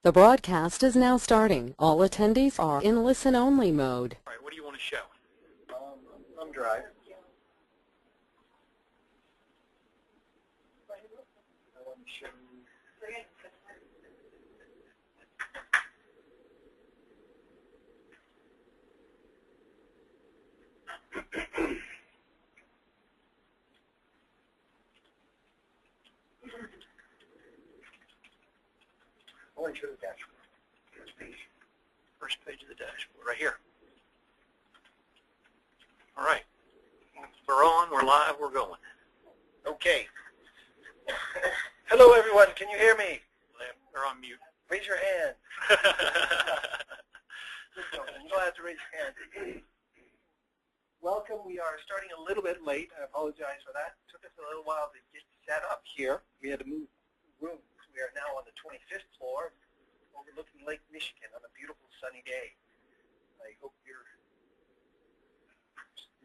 The broadcast is now starting. All attendees are in listen-only mode. All right, what do you want to show? Thumb drive. I want to show I want to show the dashboard. First page of the dashboard, right here. All right, we're on, we're live, we're going. Okay. Hello, everyone. Can you hear me? They're on mute. Raise your hand. You don't have to raise your hand. Welcome. We are starting a little bit late. I apologize for that. It took us a little while to get set up here. We had to move rooms. We are now on the 25th floor, overlooking Lake Michigan on a beautiful sunny day. I hope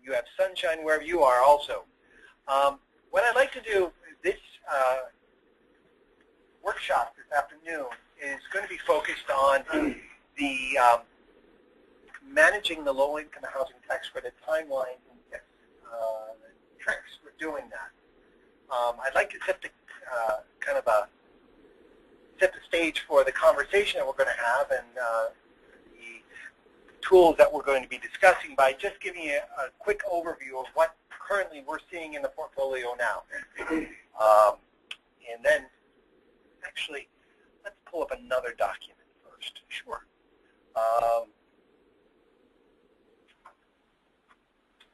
you have sunshine wherever you are also. What I'd like to do this workshop this afternoon is going to be focused on the managing the low-income housing tax credit timeline and tricks for doing that. I'd like to set the set the stage for the conversation that we're going to have and the tools that we're going to be discussing by just giving you a quick overview of what currently we're seeing in the portfolio now. And then, actually, let's pull up another document first. Sure.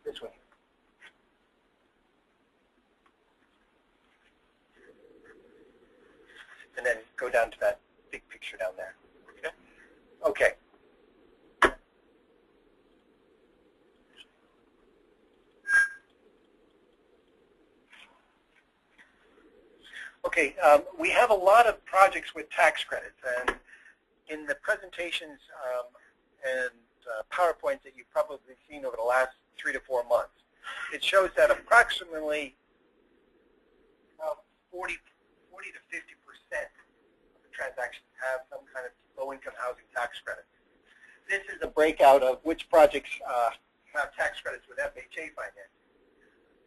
This one. And then go down to that big picture down there. Okay. Okay. Okay, we have a lot of projects with tax credits, and in the presentations and PowerPoints that you've probably seen over the last 3 to 4 months, it shows that approximately 40 to 50% of the transactions have some kind of low-income housing tax credit. This is a breakout of which projects have tax credits with FHA financing.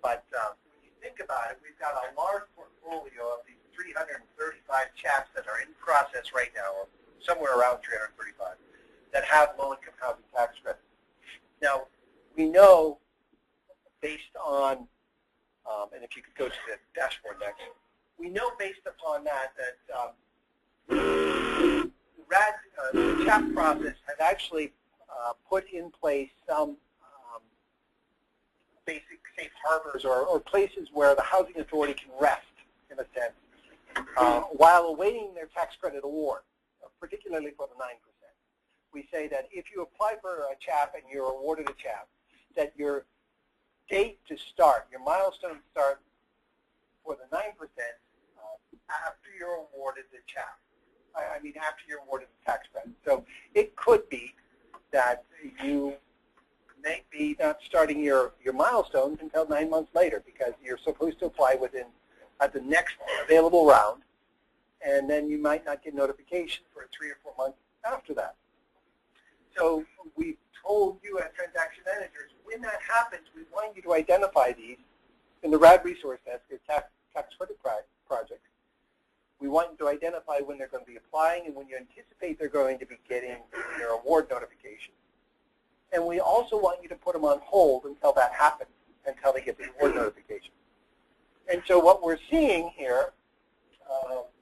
But when you think about it, we've got a large portfolio of these 335 CHAPs that are in process right now, or somewhere around 335, that have low-income housing tax credits. Now, we know, based on, and if you could go to the dashboard next, we know based upon that the CHAP process has actually put in place some basic safe harbors or places where the housing authority can rest, in a sense, while awaiting their tax credit award, particularly for the 9%. We say that if you apply for a CHAP and you're awarded a CHAP, that your date to start, your milestone to start for the 9% after you're awarded the CHAP. I mean, after you're awarded the tax credit. So it could be that you may be not starting your milestones until 9 months later, because you're supposed to apply at the next available round, and then you might not get notification for 3 or 4 months after that. So we've told you as transaction managers, when that happens, we want you to identify these in the RAD resource desk as tax credit projects. We want you to identify when they're going to be applying and when you anticipate they're going to be getting their award notification. And we also want you to put them on hold until that happens, until they get the award notification. And so what we're seeing here,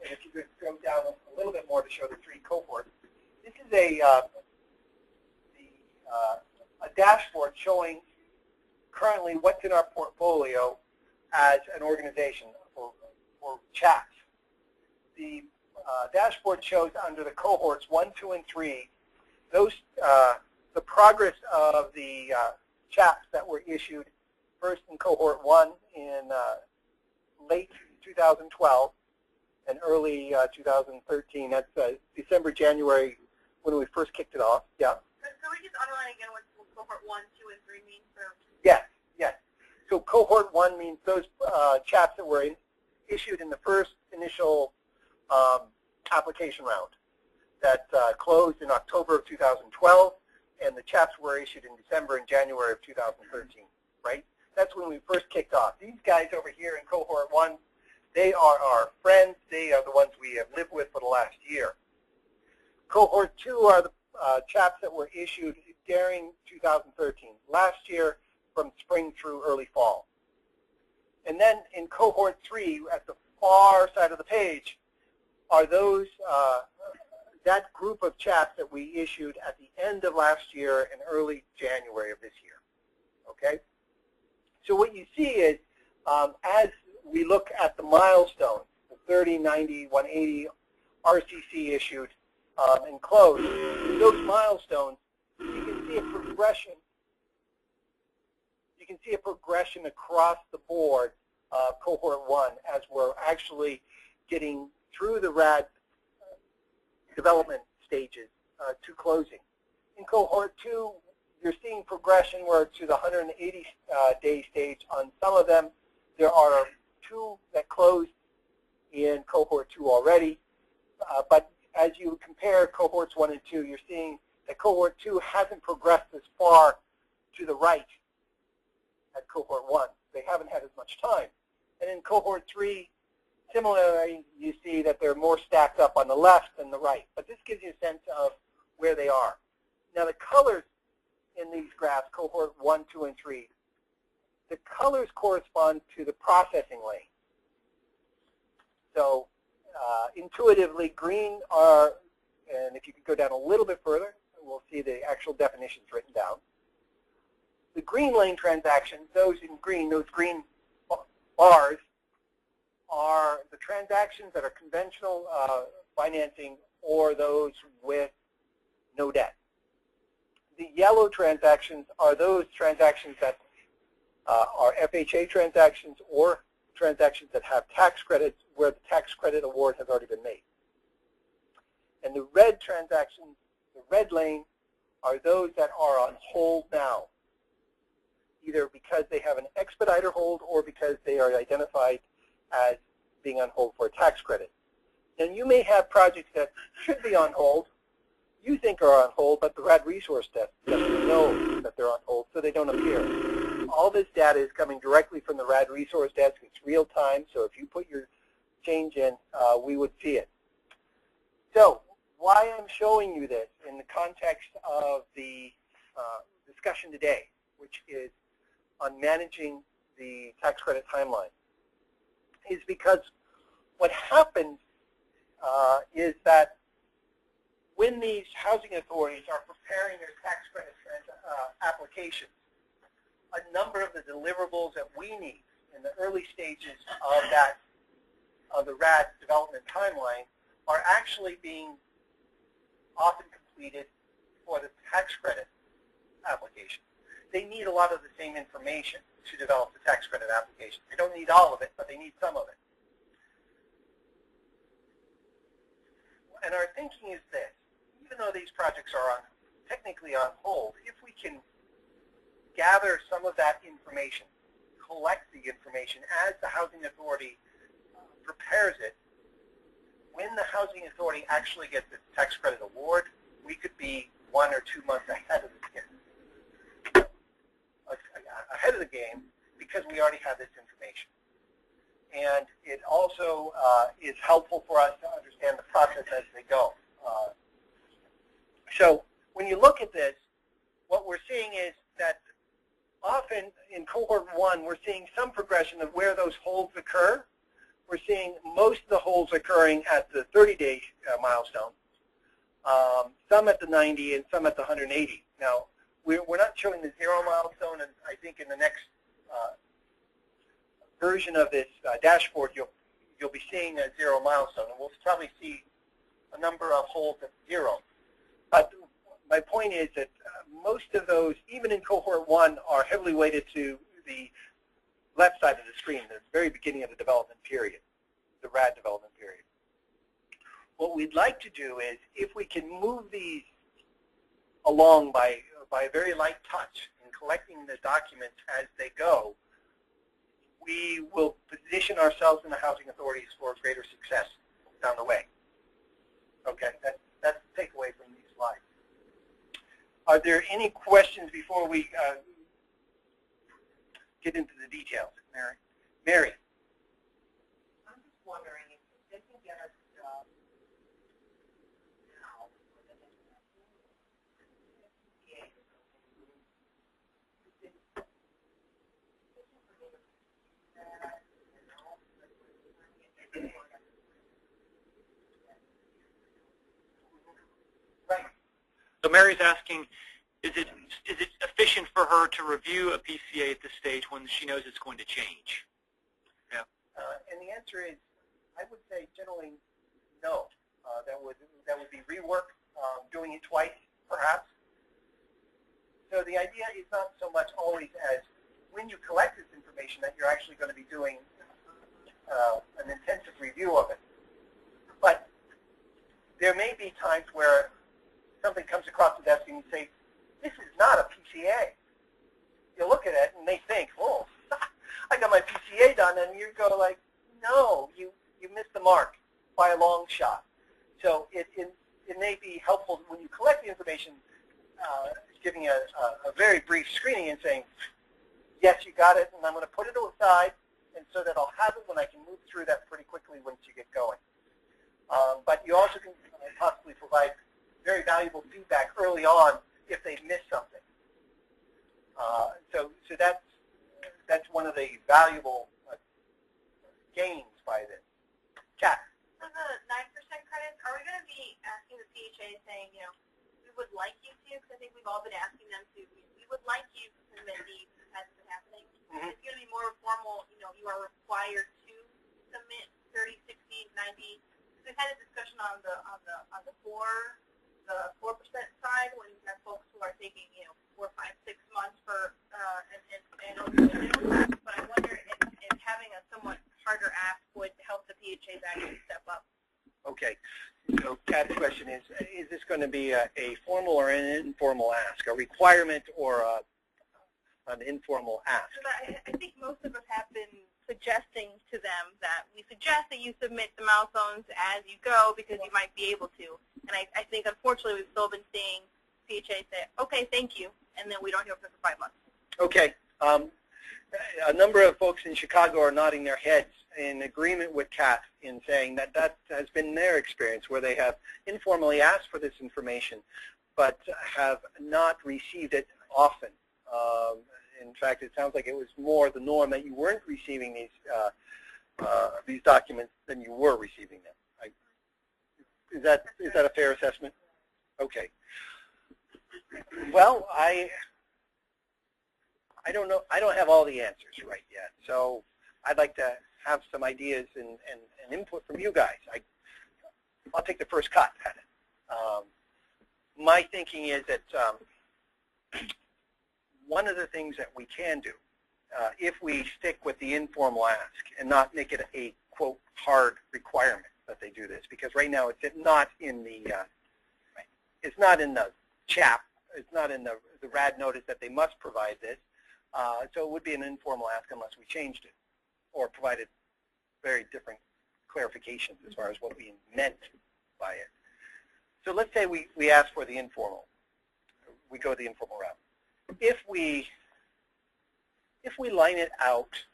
and if you could go down a little bit more to show the 3 cohorts, this is a dashboard showing currently what's in our portfolio as an organization for CHAPs. The dashboard shows under the cohorts 1, 2, and 3, those the progress of the CHAPs that were issued first in cohort 1 in late 2012 and early 2013. That's December, January, when we first kicked it off. Yeah. So we just underline again what cohort 1, 2, and 3 means? Yes, yes. So cohort 1 means those CHAPs that were issued in the first initial application round. that closed in October of 2012, and the chaps were issued in December and January of 2013, right? That's when we first kicked off. These guys over here in Cohort 1, they are our friends. They are the ones we have lived with for the last year. Cohort 2 are the chaps that were issued during 2013, last year from spring through early fall. And then in Cohort 3, at the far side of the page, are those that group of chaps that we issued at the end of last year and early January of this year. Okay? So what you see is, as we look at the milestones, the 30, 90, 180, RCC issued and closed, those milestones, you can see a progression. You can see a progression across the board of Cohort 1 as we're actually getting through the RAD development stages to closing. In Cohort 2, you're seeing progression where to the 180-day stage on some of them. There are 2 that closed in Cohort 2 already, but as you compare Cohorts 1 and 2, you're seeing that Cohort 2 hasn't progressed as far to the right at Cohort 1. They haven't had as much time. And in Cohort 3, similarly, you see that they're more stacked up on the left than the right. But this gives you a sense of where they are. Now, the colors in these graphs, Cohort 1, 2, and 3, the colors correspond to the processing lane. So intuitively, green are, and if you could go down a little bit further, we'll see the actual definitions written down. The green lane transactions, those in green, those green bars, are the transactions that are conventional financing or those with no debt. The yellow transactions are those transactions that are FHA transactions or transactions that have tax credits where the tax credit award has already been made. And the red transactions, the red lane, are those that are on hold now, either because they have an expediter hold or because they are identified as being on hold for a tax credit. And you may have projects that should be on hold, you think are on hold, but the RAD resource desk doesn't know that they're on hold, so they don't appear. All this data is coming directly from the RAD resource desk. It's real time, so if you put your change in, we would see it. So why I'm showing you this in the context of the discussion today, which is on managing the tax credit timeline, is because what happens is that when these housing authorities are preparing their tax credit applications, a number of the deliverables that we need in the early stages of the RAD development timeline are actually being often completed for the tax credit application. They need a lot of the same information to develop the tax credit application. They don't need all of it, but they need some of it. And our thinking is this: even though these projects are technically on hold, if we can gather some of that information, collect the information as the housing authority prepares it, when the housing authority actually gets its tax credit award, we could be 1 or 2 months ahead of the game, because we already have this information. And it also is helpful for us to understand the process as they go. So when you look at this, what we're seeing is that often in Cohort 1, we're seeing some progression of where those holds occur. We're seeing most of the holds occurring at the 30-day milestone, some at the 90 and some at the 180. Now, we're not showing the 0 milestone, and I think in the next version of this dashboard, you'll be seeing a 0 milestone, and we'll probably see a number of holds at 0. But my point is that most of those, even in Cohort 1, are heavily weighted to the left side of the screen, the very beginning of the development period, the RAD development period. What we'd like to do is, if we can move these along by a very light touch in collecting the documents as they go, we will position ourselves in the housing authorities for greater success down the way. Okay, that's the takeaway from these slides. Are there any questions before we get into the details? Mary? Mary? I'm just wondering if they can get us now with an Right. So Mary's asking, is it efficient for her to review a PCA at this stage when she knows it's going to change? Yeah. And the answer is, I would say generally no. That would be rework, doing it twice, perhaps. So the idea is not so much always as when you collect this information that you're actually going to be doing an intensive review of it. But there may be times where something comes across the desk and you say, this is not a PCA. You look at it and they think, oh, I got my PCA done, and you go like, no, you missed the mark by a long shot. So it may be helpful when you collect the information, giving a very brief screening and saying, yes, you got it, and I'm going to put it aside, and so that I'll have it when I can move through that pretty quickly once you get going. But you also can possibly provide very valuable feedback early on if they've missed something. So that's one of the valuable gains by this. Kat? For the 9% credits, are we going to be asking the PHA saying, you know, we would like you to, because I think we've all been asking them to, we would like you to submit these as it's been happening. Mm-hmm. It's going to be more formal, you know, you are required to submit 30, 60, 90. We've had a discussion on the 4% side when you have folks who are taking, you know, 4, 5, 6 months for an review. But I wonder if having a somewhat harder ask would help the PHAs actually step up. Okay. So Kat's question is this going to be a formal or an informal ask, a requirement or an informal ask? I think most of us have been suggesting to them that we suggest that you submit the milestones as you go because you might be able to. And I think, unfortunately, we've still been seeing PHA say, okay, thank you, and then we don't hear from them for 5 months. Okay. A number of folks in Chicago are nodding their heads in agreement with Kat in saying that that has been their experience, where they have informally asked for this information but have not received it often. In fact, it sounds like it was more the norm that you weren't receiving these documents than you were receiving them. Is that a fair assessment? Okay. Well, I don't know. I don't have all the answers right yet. So I'd like to have some ideas and input from you guys. I'll take the first cut at it. My thinking is that one of the things that we can do, if we stick with the informal ask and not make it a, quote, hard requirement that they do this, because right now it's not in the CHAP, it's not in the RAD notice that they must provide this. So it would be an informal ask unless we changed it or provided very different clarifications as far as what we meant by it. So let's say we ask for the informal. We go the informal route. If we line it out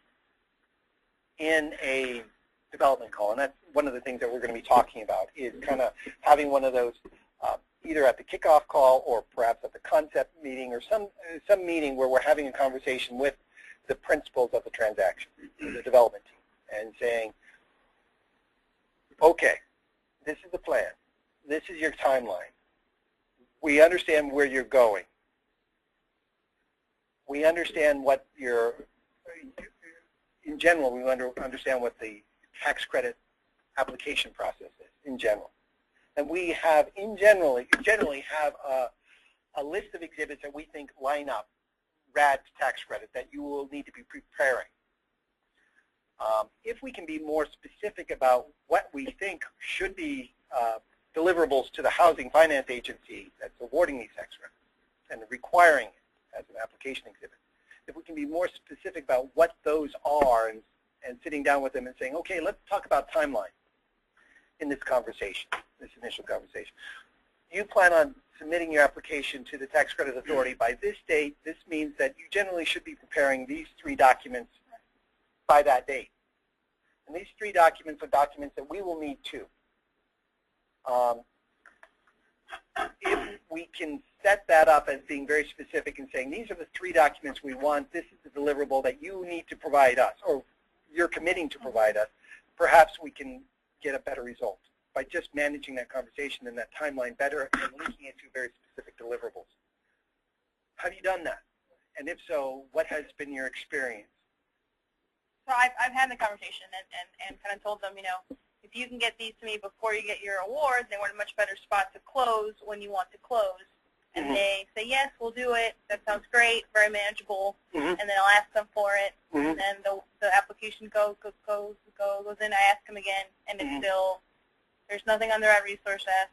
in a development call, and that's one of the things that we're going to be talking about, is kind of having one of those either at the kickoff call or perhaps at the concept meeting or some meeting where we're having a conversation with the principals of the transaction, the development team, and saying, okay, this is the plan. This is your timeline. We understand where you're going. We understand what in general, we understand what the tax credit application process is in general. And we have, generally have a list of exhibits that we think line up RAD tax credit that you will need to be preparing. If we can be more specific about what we think should be deliverables to the Housing Finance Agency that's awarding these tax credits and requiring it as an application exhibit, if we can be more specific about what those are and sitting down with them and saying, okay, let's talk about timeline in this conversation, this initial conversation. you plan on submitting your application to the tax credit authority by this date. This means that you generally should be preparing these 3 documents by that date. And these 3 documents are documents that we will need too. If we can set that up as being very specific and saying these are the 3 documents we want, this is the deliverable that you need to provide us, or you're committing to provide us, perhaps we can get a better result by just managing that conversation and that timeline better and linking it to very specific deliverables. Have you done that? And if so, what has been your experience? So I've had the conversation and kind of told them, you know, if you can get these to me before you get your award, then we're in a much better spot to close when you want to close. And they say, yes, we'll do it. That sounds great, very manageable. And then I'll ask them for it. And then the application goes in. I ask them again, and it's still, there's nothing on their resource ask.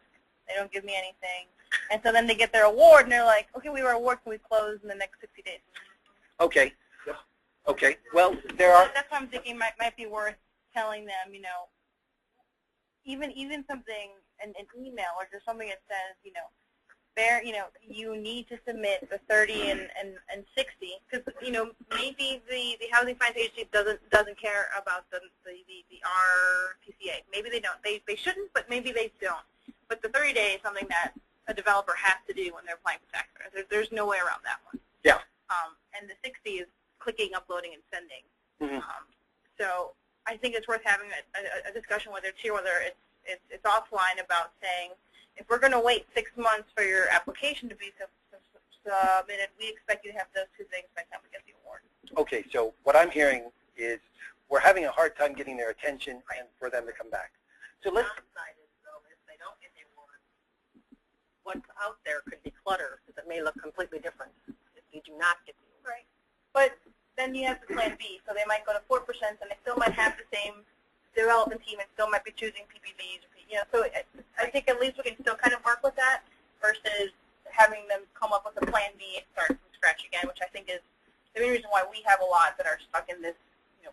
They don't give me anything. And so then they get their award, and they're like, okay, we were awarded, can we close in the next 60 days? Okay. Okay. Well, there are. That's what I'm thinking might be worth telling them, you know, even something, an email or just something that says, you know, you need to submit the 30 and 60, because, you know, maybe the Housing Finance Agency doesn't care about the RPCA. Maybe they don't. They shouldn't, but maybe they don't. But the 30 days is something that a developer has to do when they're applying for tax credits. There's no way around that one. Yeah. And the 60 is clicking, uploading, and sending. So I think it's worth having a discussion, whether it's here, whether it's offline, about saying, if we're going to wait 6 months for your application to be submitted, we expect you to have those 2 things by the time we get the award. Okay, so what I'm hearing is we're having a hard time getting their attention and for them to come back. So let's. The downside is, though, if they don't get the award, what's out there could be clutter, because it may look completely different if you do not get the award. Right. But then you have the plan B, so they might go to 4%, and they still might have the same development team and still might be choosing PPVs. You know, so I think at least we can still kind of work with that versus having them come up with a plan B and start from scratch again, which I think is the main reason why we have a lot that are stuck in this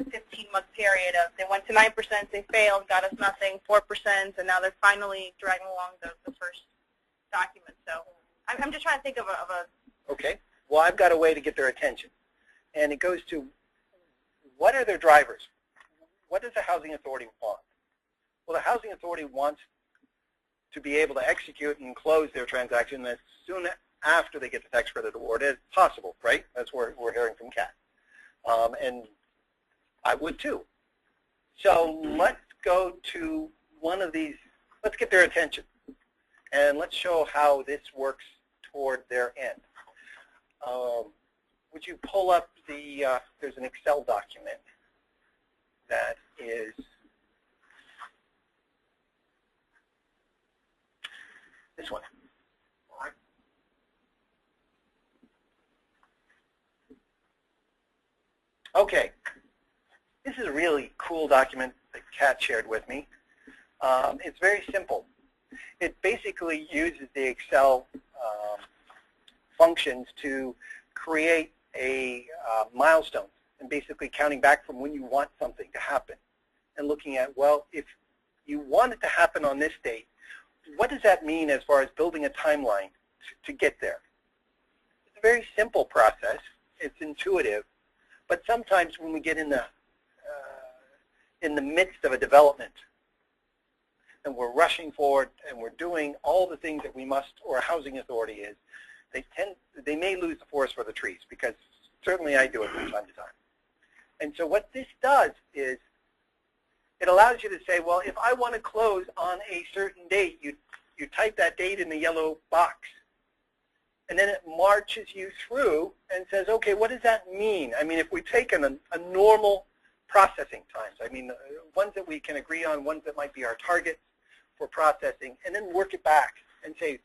15-month period of they went to 9%, they failed, got us nothing, 4%, and now they're finally dragging along the first document. So I'm just trying to think of a Okay. Well, I've got a way to get their attention. And it goes to, what are their drivers? What does the Housing Authority want? Well, the Housing Authority wants to be able to execute and close their transaction as soon after they get the tax credit award as possible, right? That's what we're hearing from Kat. And I would too. So let's go to one of these. Let's get their attention. And let's show how this works toward their end. Would you pull up there's an Excel document that is this one. Okay. This is a really cool document that Kat shared with me. It's very simple. It basically uses the Excel functions to create a milestone and basically counting back from when you want something to happen and looking at, well, if you want it to happen on this date, what does that mean as far as building a timeline to get there? It's a very simple process. It's intuitive. But sometimes when we get in the midst of a development and we're rushing forward and we're doing all the things that we must, or a housing authority is, they may lose the forest for the trees, because certainly I do it from time to time. And so what this does is it allows you to say, well, if I want to close on a certain date, you type that date in the yellow box. And then it marches you through and says, okay, what does that mean? I mean, if we take a normal processing times, I mean, ones that we can agree on, ones that might be our targets for processing, and then work it back and say,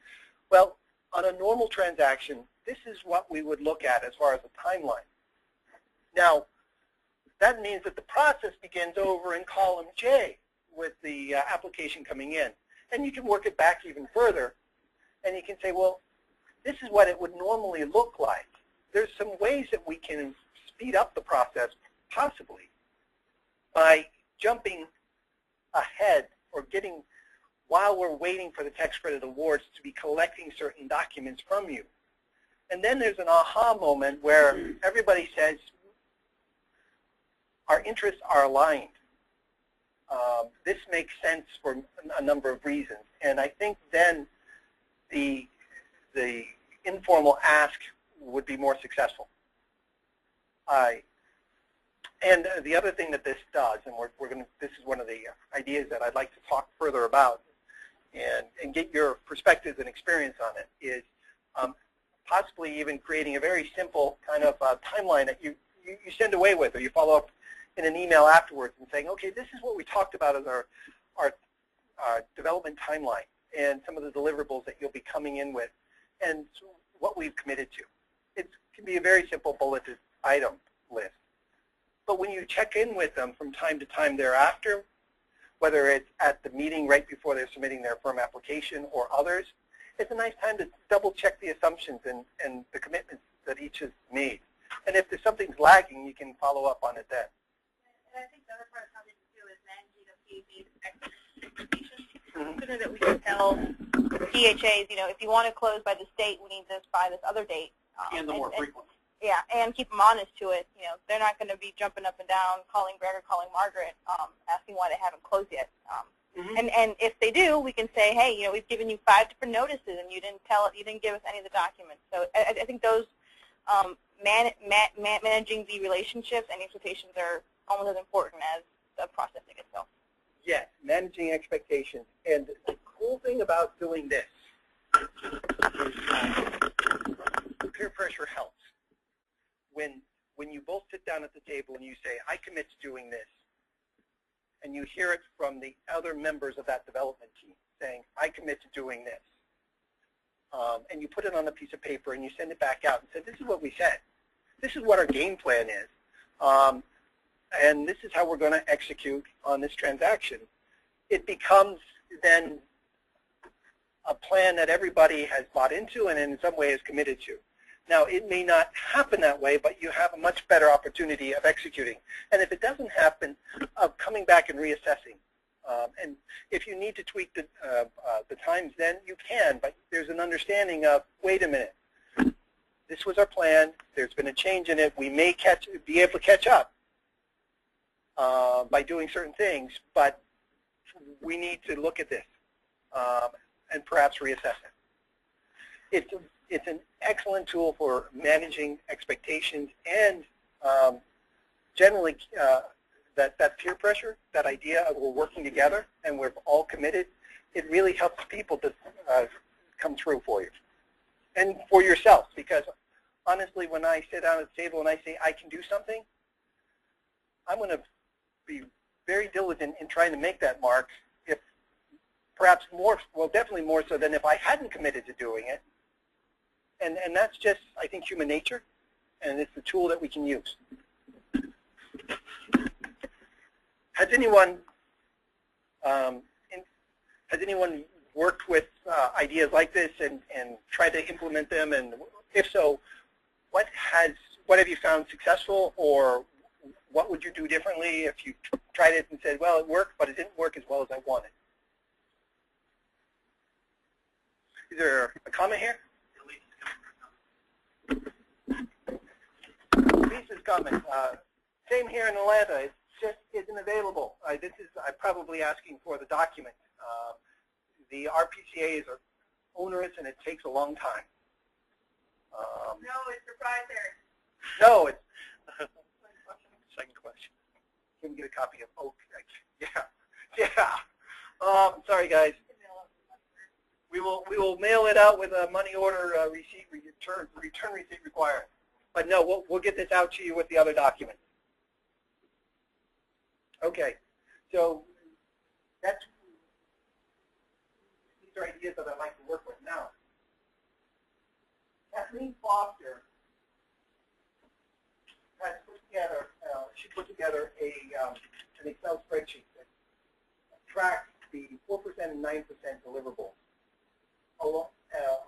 well, on a normal transaction, this is what we would look at as far as a timeline. Now, that means that the process begins over in column J with the application coming in. And you can work it back even further, and you can say, well, this is what it would normally look like. There's some ways that we can speed up the process, possibly, by jumping ahead or getting while we're waiting for the tax credit awards to be collecting certain documents from you. And then there's an aha moment where everybody says, our interests are aligned. This makes sense for a number of reasons. And I think then the informal ask would be more successful. And the other thing that this does, and this is one of the ideas that I'd like to talk further about and get your perspectives and experience on it, is possibly even creating a very simple kind of timeline that you send away with, or you follow up in an email afterwards and saying, okay, this is what we talked about as our development timeline and some of the deliverables that you'll be coming in with and what we've committed to. It can be a very simple bulleted item list. But when you check in with them from time to time thereafter, whether it's at the meeting right before they're submitting their firm application or others, it's a nice time to double check the assumptions and the commitments that each has made. And if there's something's lagging, you can follow up on it then. And I think the other part of how they do is managing the PHA's expectations. Sooner that we can tell PHAs, if you want to close by this date, we need this by this other date. And the more frequent. Yeah, and keep them honest to it. They're not going to be jumping up and down, calling Greg or calling Margaret, asking why they haven't closed yet. And if they do, we can say, hey, we've given you 5 different notices, and you didn't give us any of the documents. So I think those managing the relationships and expectations are almost as important as the processing itself. Yes, managing expectations. And the cool thing about doing this is peer pressure helps. When you both sit down at the table and you say, I commit to doing this, and you hear it from the other members of that development team saying, I commit to doing this, and you put it on a piece of paper and you send it back out and say, this is what we said. This is what our game plan is. And this is how we're going to execute on this transaction. It becomes then a plan that everybody has bought into and in some way is committed to. Now, it may not happen that way, but you have a much better opportunity of executing. And if it doesn't happen, of coming back and reassessing. And if you need to tweak the times, then you can. But there's an understanding of, wait a minute, this was our plan. There's been a change in it. We may be able to catch up by doing certain things, but we need to look at this and perhaps reassess it. It's an excellent tool for managing expectations and generally that peer pressure, that idea of we're working together and we're all committed, it really helps people to come through for you and for yourself. Because honestly, when I sit down at the table and I say I can do something, I'm going to be very diligent in trying to make that mark, if perhaps more, well, definitely more so than if I hadn't committed to doing it. And that's just, I think, human nature, and it's a tool that we can use. Has anyone worked with ideas like this and tried to implement them? And if so, what have you found successful, or what would you do differently if you tried it and said, well, it worked, but it didn't work as well as I wanted? Is there a comment here? Lisa's comment. Same here in Atlanta. It just isn't available. I'm probably asking for the document. The RPCAs are onerous and it takes a long time. No, it's proprietary. No, it's second question. Can we get a copy of Oak? Yeah. Sorry, guys. We will mail it out with a money order receipt return receipt required. But no, we'll get this out to you with the other documents. Okay, so these are ideas that I'd like to work with now. Kathleen Foster has put together an Excel spreadsheet that tracks the 4% and 9% deliverables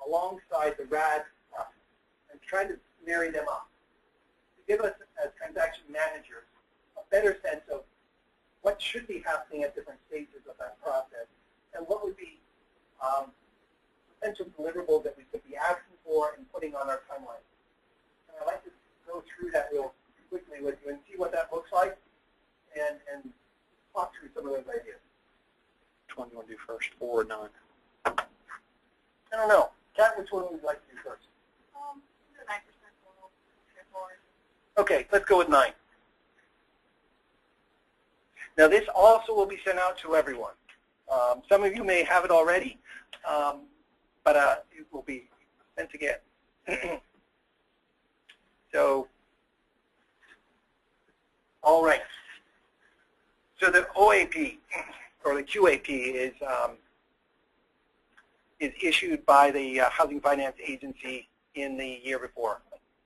alongside the RAD process and trying to marry them up to give us, as transaction managers, a better sense of what should be happening at different stages of that process and what would be potential deliverables that we could be asking for and putting on our timeline. And I'd like to go through that real quickly with you and see what that looks like and talk through some of those ideas. Which one do you want to do first, 4 or 9? I don't know. Kat, which one would you like to do first? The 9% total. Okay, let's go with 9. Now this also will be sent out to everyone. Some of you may have it already, but it will be sent again. So, all right. So the OAP, or the QAP, is issued by the Housing Finance Agency in the year before.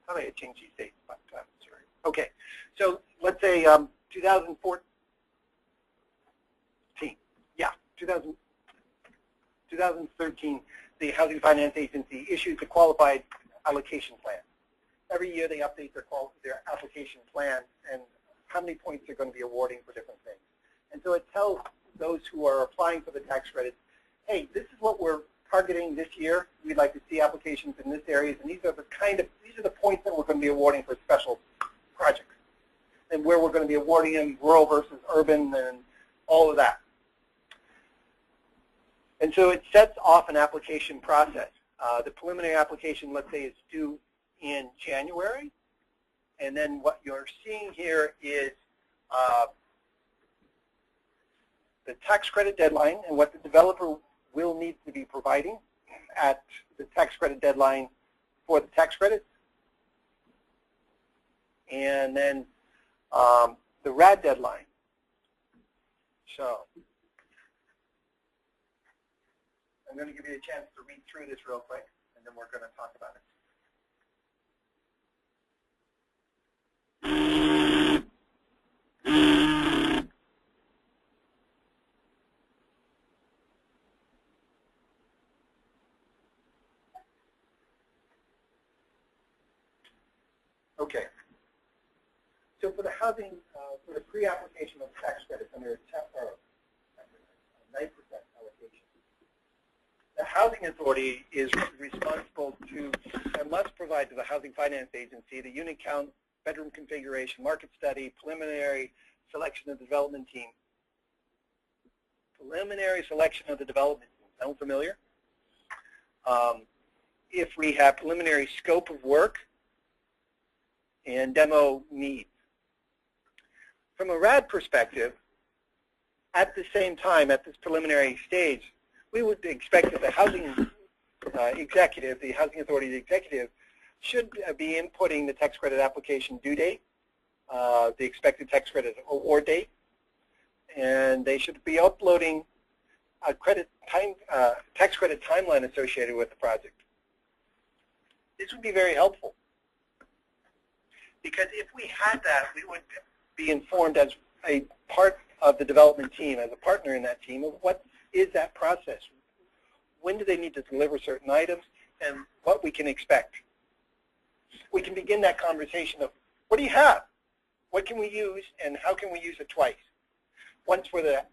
How did I change these dates? Sorry. Okay. So let's say 2014. Yeah, 2013, the Housing Finance Agency issues the Qualified Allocation Plan. Every year they update their application plan and how many points they're going to be awarding for different things. And so it tells those who are applying for the tax credits, hey, this is what we're targeting this year. We'd like to see applications in this area, and these are the points that we're going to be awarding for special projects, and where we're going to be awarding them, rural versus urban, and all of that. And so it sets off an application process. The preliminary application, let's say, is due in January. And then what you're seeing here is the tax credit deadline and what the developer will need to be providing at the tax credit deadline for the tax credits. And then the RAD deadline. So I'm going to give you a chance to read through this real quick, and then we're going to talk about it. Okay. So for the housing, for the pre-application of tax credits under 9% allocation, the Housing Authority is responsible to and must provide to the Housing Finance Agency the unit count, bedroom configuration, market study, preliminary selection of the development team. Preliminary selection of the development team. Sound familiar? If we have preliminary scope of work and demo needs. From a RAD perspective, at the same time, at this preliminary stage, we would expect that the housing executive, the Housing Authority executive, should be inputting the tax credit application due date, the expected tax credit award date, and they should be uploading a tax credit timeline associated with the project. This would be very helpful, because if we had that, we would be informed as a part of the development team, as a partner in that team, of what is that process. When do they need to deliver certain items, and what we can expect. We can begin that conversation of, what do you have? What can we use, and how can we use it twice? Once for the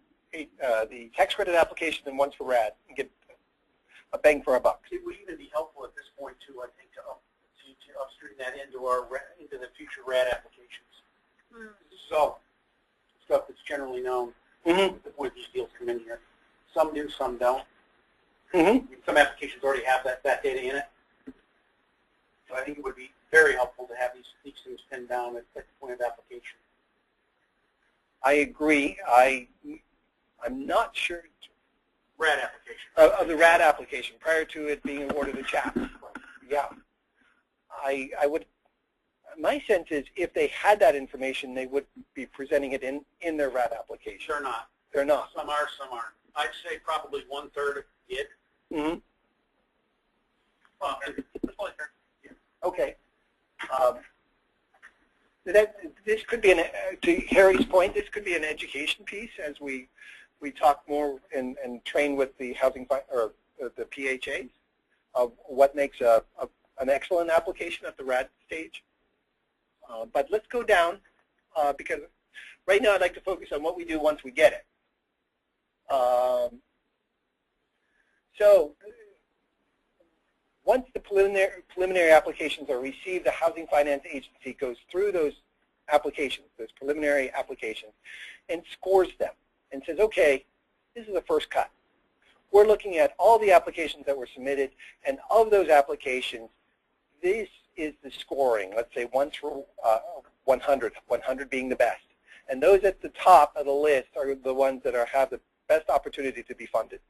tax credit application and once for RAD, and get a bang for our buck. It would even be helpful at this point, too, I think, to upstream that into the future RAD applications. So, stuff that's generally known at the point these deals come in here. Some do, some don't. Some applications already have that data in it. So I think it would be very helpful to have these things pinned down at the point of application. I agree. I'm not sure. RAD application. Of the RAD application, prior to it being awarded a CHAP. Yeah. I would, my sense is if they had that information, they would be presenting it in their RAD application. They're not. They're not. Some are, some aren't. I'd say probably 1/3 did. Well, that's only fair. Yeah. Okay. This could be, to Harry's point, this could be an education piece as we talk more and train with the housing or the PHAs of what makes an excellent application at the RAD stage. But let's go down because right now I'd like to focus on what we do once we get it. So once the preliminary applications are received, the Housing Finance Agency goes through those applications, those preliminary applications, and scores them and says, okay, this is the first cut. We're looking at all the applications that were submitted, and of those applications, this is the scoring, let's say 1 through 100, 100 being the best. And those at the top of the list are the ones that have the best opportunity to be funded.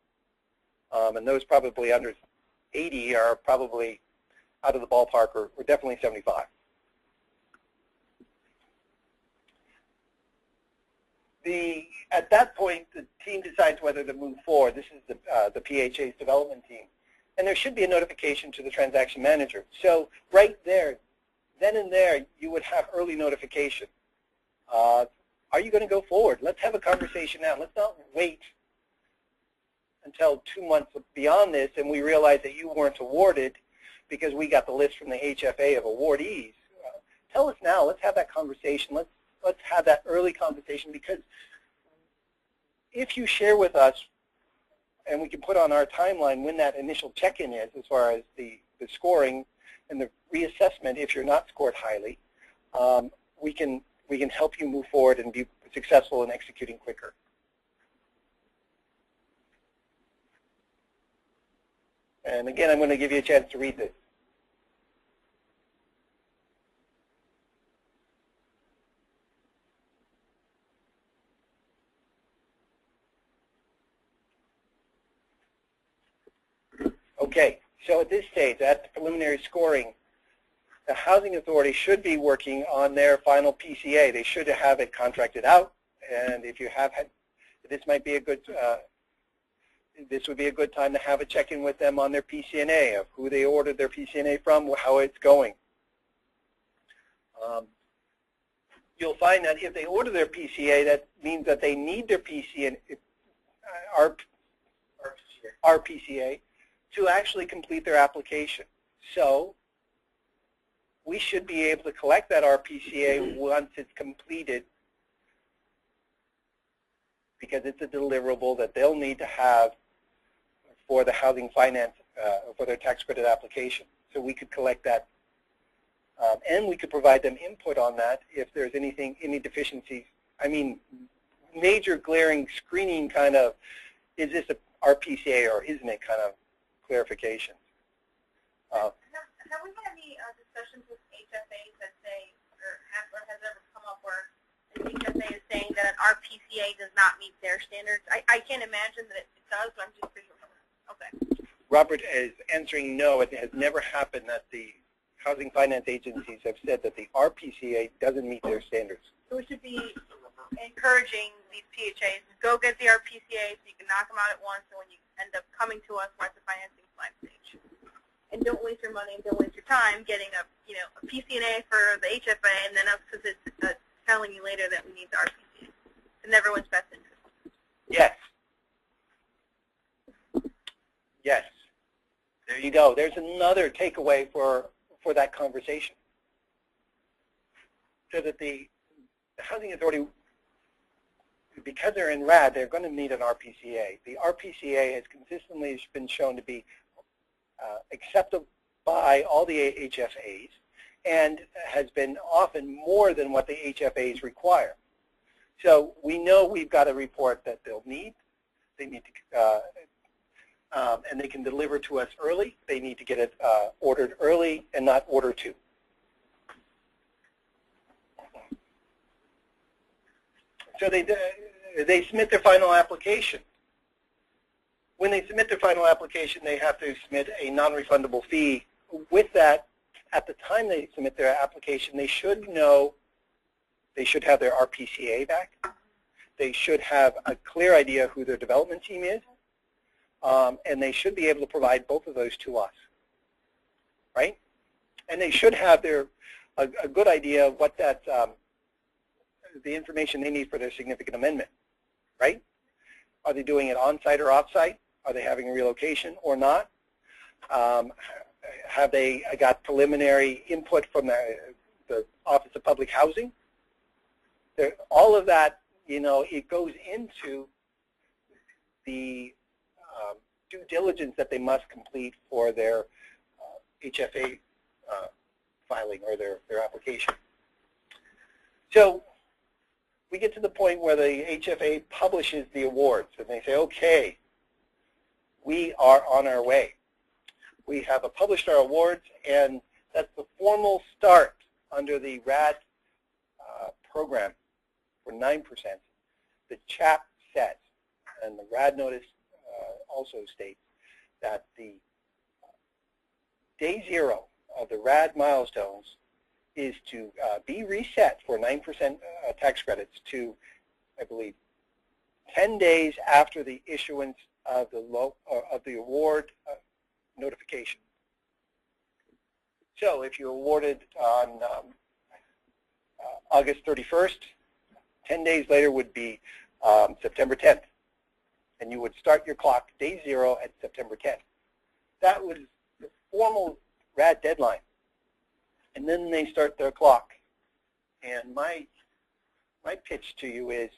And those probably under 80 are probably out of the ballpark, or definitely 75. At that point, the team decides whether to move forward. This is the PHA's development team. And there should be a notification to the transaction manager. So right there, then and there, you would have early notification. Are you going to go forward? Let's have a conversation now. Let's not wait until 2 months beyond this and we realize that you weren't awarded because we got the list from the HFA of awardees. Tell us now. Let's have that conversation. Let's have that early conversation, because if you share with us, and we can put on our timeline when that initial check-in is as far as the scoring and the reassessment if you're not scored highly, we can help you move forward and be successful in executing quicker. And again, I'm going to give you a chance to read this. Okay, so at this stage, at the preliminary scoring, the Housing Authority should be working on their final PCA. They should have it contracted out, and if you have had, this might be a good, this would be a good time to have a check-in with them on their PCNA, of who they ordered their PCNA from, how it's going. You'll find that if they order their PCA, that means that they need their PCNA, RPCA, to actually complete their application. So we should be able to collect that RPCA once it's completed, because it's a deliverable that they'll need to have for the housing finance, for their tax credit application. So we could collect that, and we could provide them input on that if there's anything, any deficiencies. I mean, major glaring screening kind of, is this a RPCA or isn't it kind of clarification. Have we had any discussions with HFAs that say, or has ever come up where an HFA is saying that an RPCA does not meet their standards? I can't imagine that it does, but I'm just pretty sure. Okay. Robert is answering no. It has never happened that the housing finance agencies have said that the RPCA doesn't meet their standards. So we should be encouraging these PHAs to go get the RPCA so you can knock them out at once, and when you end up coming to us, we're at the financing slide stage. And don't waste your money and don't waste your time getting a PCNA for the HFA and then us telling you later that we need the RPCA. It's in everyone's best interest. Yes. Yes. There you go. There's another takeaway for that conversation. So that the Housing Authority, because they're in RAD, they're going to need an RPCA. The RPCA has consistently been shown to be accepted by all the HFAs and has been often more than what the HFAs require. So we know we've got a report that they'll need. They need to, and they can deliver to us early. They need to get it ordered early and not order two. So they submit their final application. When they submit their final application, they have to submit a non-refundable fee. With that, at the time they submit their application, they should know, they should have their RPCA back. They should have a clear idea who their development team is, and they should be able to provide both of those to us, right? And they should have a good idea of what that, the information they need for their significant amendment, right? Are they doing it on-site or off-site? Are they having a relocation or not? Have they got preliminary input from the Office of Public Housing? All of that, it goes into the due diligence that they must complete for their HFA filing or their application. So we get to the point where the HFA publishes the awards, and they say, okay, we are on our way. We have published our awards, and that's the formal start under the RAD program for 9%. The CHAP says, and the RAD notice also states, that the day zero of the RAD milestones is to be reset for 9% tax credits to, I believe, 10 days after the issuance of the award notification. So if you're awarded on August 31st, 10 days later would be September 10th. And you would start your clock day zero at September 10th. That was the formal RAD deadline. And then they start their clock. And my pitch to you is,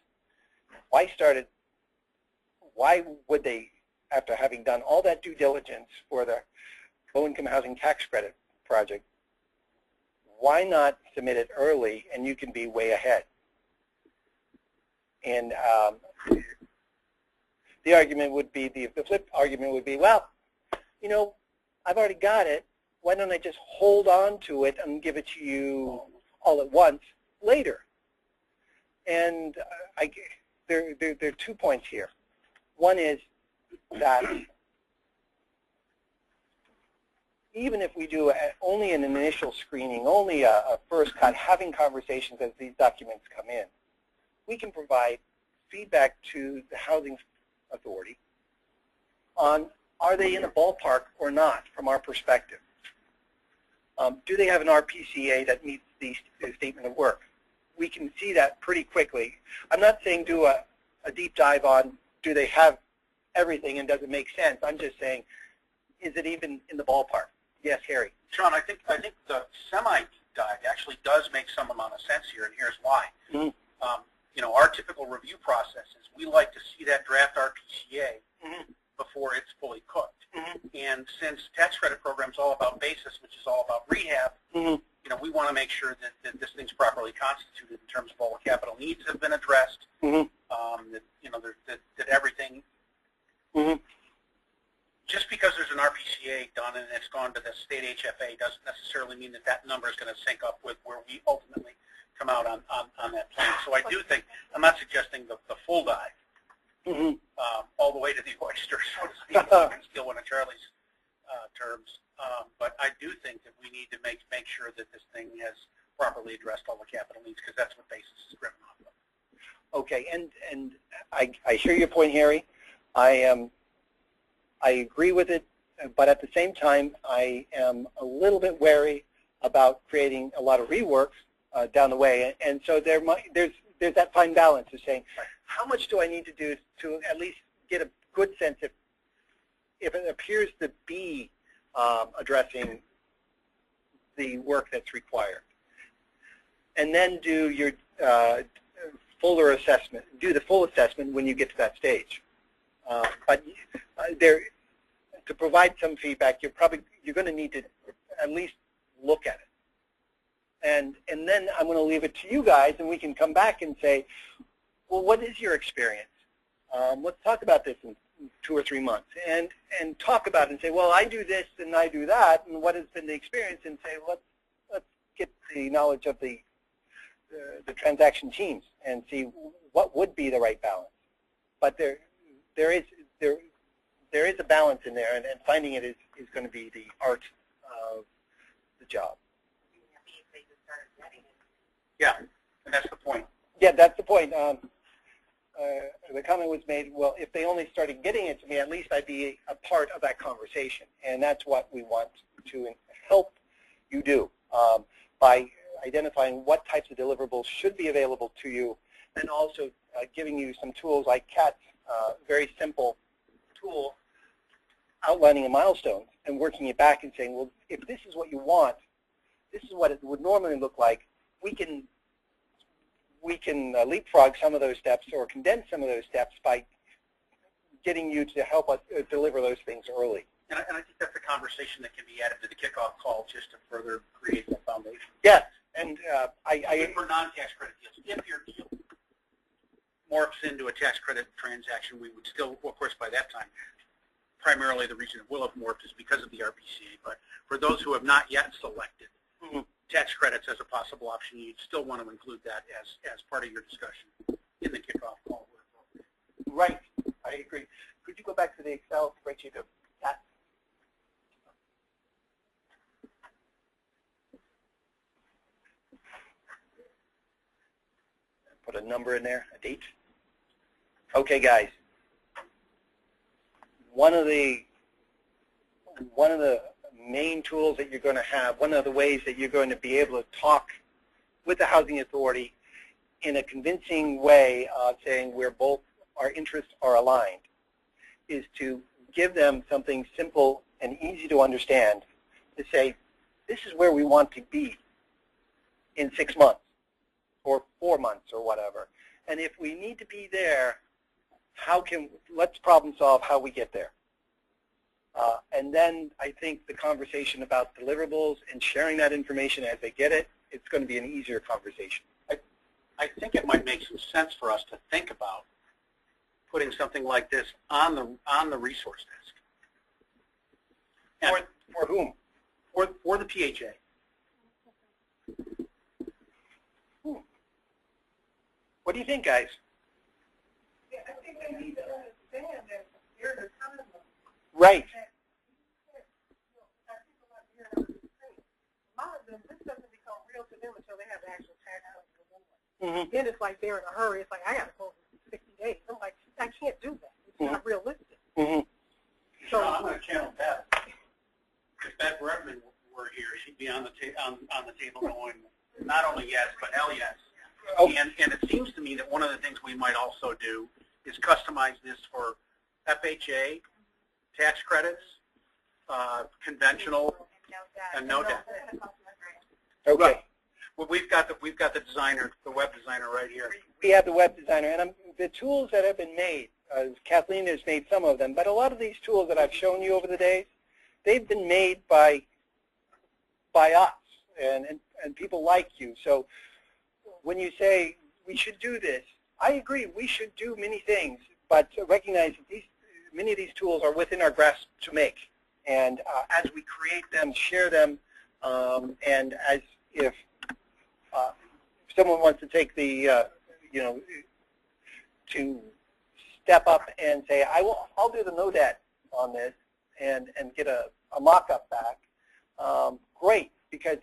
why would they, after having done all that due diligence for the low-income housing tax credit project, why not submit it early and you can be way ahead? And the argument would be, the flip argument would be, well, you know, I've already got it. Why don't I just hold on to it and give it to you all at once later? And there are 2 points here. One is that even if we do only an initial screening, only a first cut, having conversations as these documents come in, we can provide feedback to the Housing Authority on, are they in the ballpark or not from our perspective? Do they have an RPCA that meets the statement of work? We can see that pretty quickly. I'm not saying do a deep dive on, do they have everything and does it make sense? I'm just saying, is it even in the ballpark? Yes, Harry. Sean, I think the semi-deep dive actually does make some amount of sense here, and here's why. Mm-hmm. You know, our typical review process is we like to see that draft RPCA mm-hmm. before it's fully cooked. Mm-hmm. And since tax credit program is all about basis, which is all about rehab, mm-hmm. you know, we want to make sure that this thing's properly constituted in terms of all the capital needs have been addressed. Mm-hmm. That you know that everything. Mm-hmm. Just because there's an RPCA done and it's gone to the state HFA doesn't necessarily mean that number is going to sync up with where we ultimately come out on that plan. So I do think, I'm not suggesting the full dive, mm-hmm. All the way to the oyster, so to speak, still one of Charlie's terms. But I do think that we need to make sure that this thing has properly addressed all the capital needs, because that's what basis is driven off of. Okay, and I hear your point, Harry. I agree with it, but at the same time, I am a little bit wary about creating a lot of reworks down the way, and so there's that fine balance of saying, how much do I need to do to at least get a good sense if it appears to be addressing the work that's required, and then do your fuller assessment, do the full assessment when you get to that stage. But to provide some feedback, you're going to need to at least look at it. And then I'm going to leave it to you guys, and we can come back and say, well, what is your experience? Let's talk about this in 2 or 3 months, and talk about it and say, well, I do this and I do that, and what has been the experience? And say, let's get the knowledge of the transaction teams and see what would be the right balance. But there is a balance in there, and finding it is going to be the art of the job. Yeah, and that's the point. Yeah, that's the point. The comment was made, well, if they only started getting it to me, at least I'd be a part of that conversation. And that's what we want to help you do by identifying what types of deliverables should be available to you, and also giving you some tools like CAT's very simple tool outlining a milestone and working it back and saying, well, if this is what you want, this is what it would normally look like. We can leapfrog some of those steps or condense some of those steps by getting you to help us deliver those things early. And I think that's a conversation that can be added to the kickoff call just to further create that foundation. Yes, and for non-tax credit deals, if your deal morphs into a tax credit transaction, we would still, of course, by that time, primarily the reason it will have morphed is because of the RPCA. But for those who have not yet selected tax credits as a possible option, you'd still want to include that as part of your discussion in the kickoff call. Right, I agree. Could you go back to the Excel spreadsheet of that? Put a number in there, a date. Okay, guys. One of the main tools that you're going to have, one of the ways that you're going to be able to talk with the Housing Authority in a convincing way, saying where both our interests are aligned, is to give them something simple and easy to understand, to say, this is where we want to be in 6 months or 4 months or whatever. And if we need to be there, let's problem solve how we get there. And then I think the conversation about deliverables and sharing that information as they get it, it's going to be an easier conversation. I think it might make some sense for us to think about putting something like this on the resource desk. For whom? For the PHA. What do you think, guys? Yeah, I think they need to understand that there's a ton of them. Right. A lot of them, this doesn't become real to them until they have the actual tax code. Mm-hmm. Then it's like they're in a hurry. It's like, I got to close in 60 days. I'm like, I can't do that. It's not realistic. Mm-hmm. So I'm going to channel Beth. If Beth Redman were here, she'd be on the table going, not only yes, but hell yes. Oh. And it seems to me that one of the things we might also do is customize this for FHA, tax credits, conventional, and no debt. Okay. Right. Well, we've got the designer, the web designer right here. We have the web designer, and the tools that have been made. Kathleen has made some of them, but a lot of these tools that I've shown you over the days, they've been made by us and people like you. So when you say we should do this, I agree. We should do many things, but recognize that many of these tools are within our grasp to make. And as we create them, share them, and as if someone wants to take the, to step up and say, I'll do the no debt on this and get a mock-up back, great, because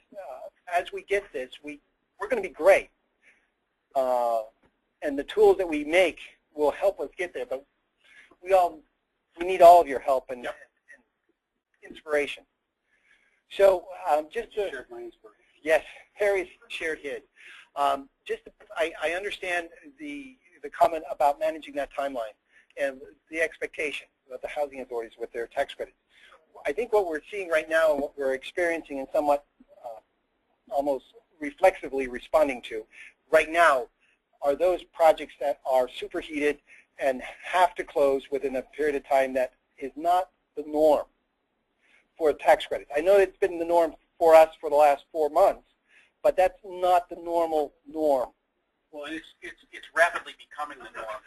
as we get this, we're going to be great. And the tools that we make will help us get there, but we need all of your help and inspiration. So just to, shared my inspiration. Yes, Harry's shared his. I understand the comment about managing that timeline and the expectation of the housing authorities with their tax credits. I think what we're seeing right now and what we're experiencing and somewhat almost reflexively responding to right now are those projects that are superheated and have to close within a period of time that is not the norm for tax credits. I know it's been the norm for us for the last 4 months, but that's not the normal norm. Well, and it's rapidly becoming the norm.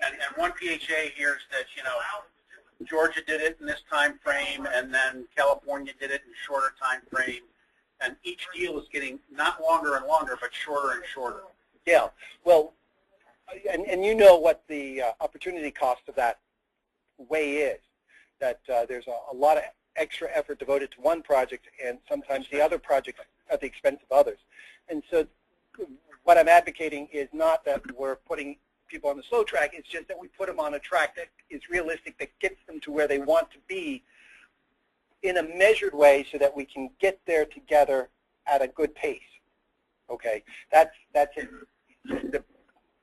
And one PHA hears that, Georgia did it in this time frame, and then California did it in a shorter time frame, and each deal is getting not longer and longer, but shorter and shorter. Yeah, well, and you know what the opportunity cost of that way is, that there's a lot of extra effort devoted to one project and sometimes the other project at the expense of others. And so what I'm advocating is not that we're putting people on the slow track, it's just that we put them on a track that is realistic, that gets them to where they want to be in a measured way so that we can get there together at a good pace. Okay, that's it.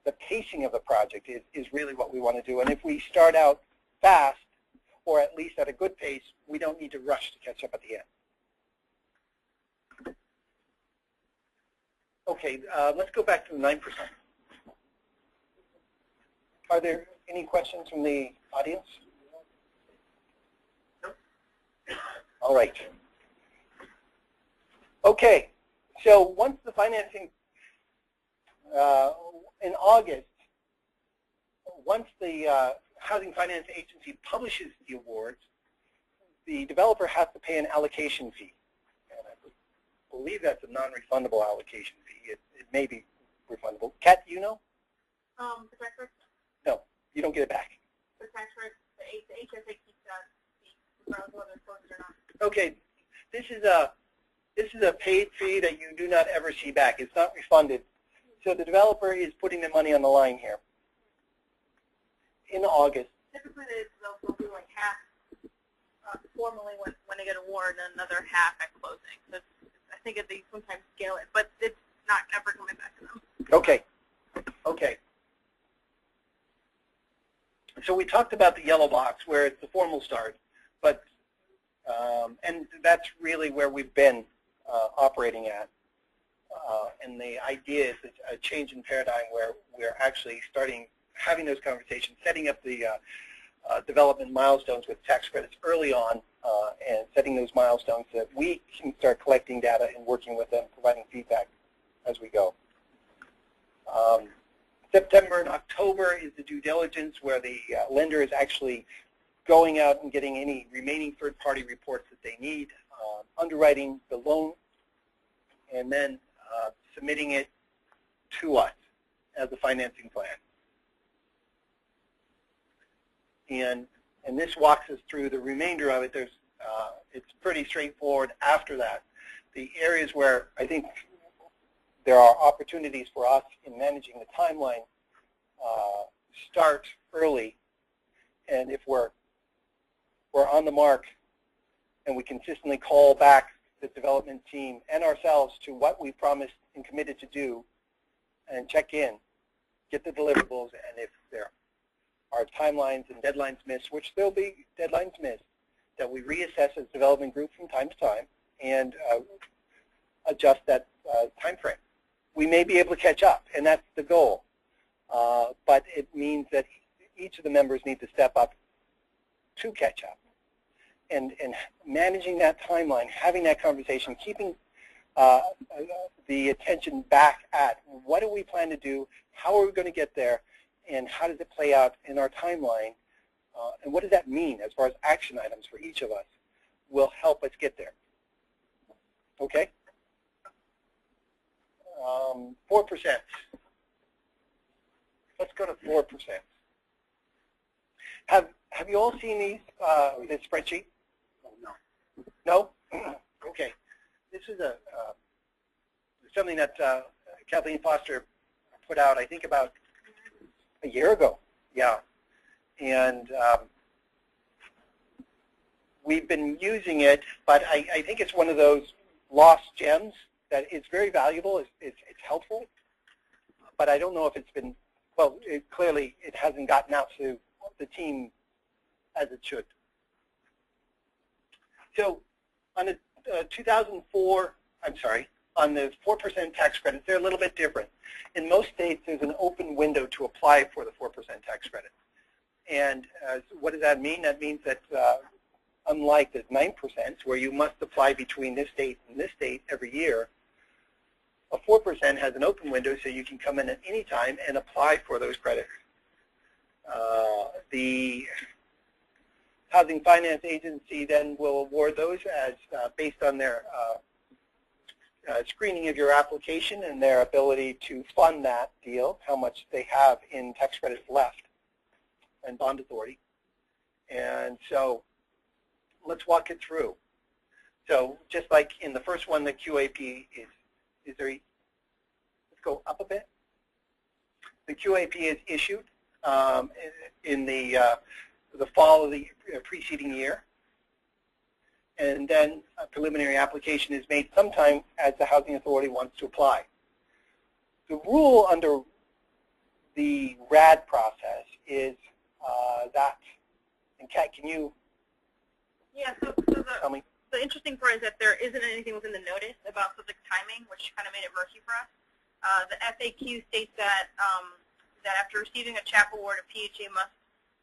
The pacing of the project is really what we want to do. And if we start out fast, or at least at a good pace, we don't need to rush to catch up at the end. Okay, let's go back to the 9%. Are there Any questions from the audience? All right. Okay. So once the financing, in August, once the Housing Finance Agency publishes the awards, the developer has to pay an allocation fee. And I believe that's a non-refundable allocation fee. It may be refundable. Kat, do you know? The tax rate, No, you don't get it back. the HSA keeps that fee, regardless of whether it's closed or not. Okay, this is a paid fee that you do not ever see back. It's not refunded. So the developer is putting the money on the line here. In August. Typically, they'll do like half formally when they get award, and another half at closing. So I think they sometimes scale it, but it's not ever coming back to them. Okay. Okay. So we talked about the yellow box where it's the formal start, but and that's really where we've been operating at. And the idea is a change in paradigm where we're actually having those conversations, setting up the development milestones with tax credits early on, and setting those milestones so that we can start collecting data and working with them, providing feedback as we go. September and October is the due diligence where the lender is actually going out and getting any remaining third-party reports that they need, underwriting the loan, and then submitting it to us as a financing plan. And this walks us through the remainder of it. It's pretty straightforward after that. The areas where I think there are opportunities for us in managing the timeline start early, and if we're on the mark and we consistently call back the development team and ourselves to what we promised and committed to do, and check in, get the deliverables, and if there are timelines and deadlines missed, which there'll be deadlines missed, that we reassess as development group from time to time and adjust that time frame. We may be able to catch up, and that's the goal. But it means that each of the members need to step up to catch up. And managing that timeline, having that conversation, keeping the attention back at what do we plan to do, how are we going to get there, and how does it play out in our timeline, and what does that mean as far as action items for each of us, will help us get there. Okay? 4%. Let's go to 4%. Have you all seen these, this spreadsheet? Oh, no. No? Okay. This is something that Kathleen Foster put out, I think, about a year ago. Yeah. And we've been using it, but I think it's one of those lost gems that it's very valuable. It's helpful, but I don't know if it's been, well, clearly it hasn't gotten out to the team as it should. So on the 2004, I'm sorry, on the 4% tax credits, they're a little bit different. In most states, there's an open window to apply for the 4% tax credit. And what does that mean? That means that unlike the 9%, where you must apply between this state and this state every year, a 4% has an open window, so you can come in at any time and apply for those credits. The Housing Finance Agency then will award those as based on their screening of your application and their ability to fund that deal, how much they have in tax credits left and bond authority. And so let's walk it through. So just like in the first one, the QAP is there, let's go up a bit. The QAP is issued in the fall of the preceding year, and then a preliminary application is made sometime as the Housing Authority wants to apply. The rule under the RAD process is that, and Kat, can you tell me? The interesting part is that there isn't anything within the notice about subject timing, which kind of made it murky for us. The FAQ states that is that after receiving a CHAP award, a PHA must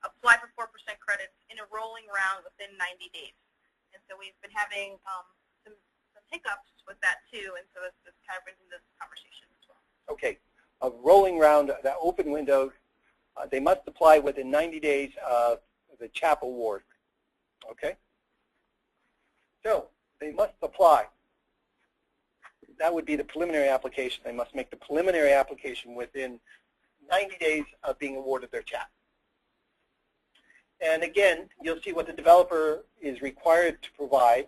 apply for 4% credits in a rolling round within 90 days. And so we've been having some hiccups with that too, and so this kind of brings into this conversation as well. Okay, a rolling round, that open window, they must apply within 90 days of the CHAP award. Okay? So, they must apply. That would be the preliminary application. They must make the preliminary application within 90 days of being awarded their CHAP. And again, you'll see what the developer is required to provide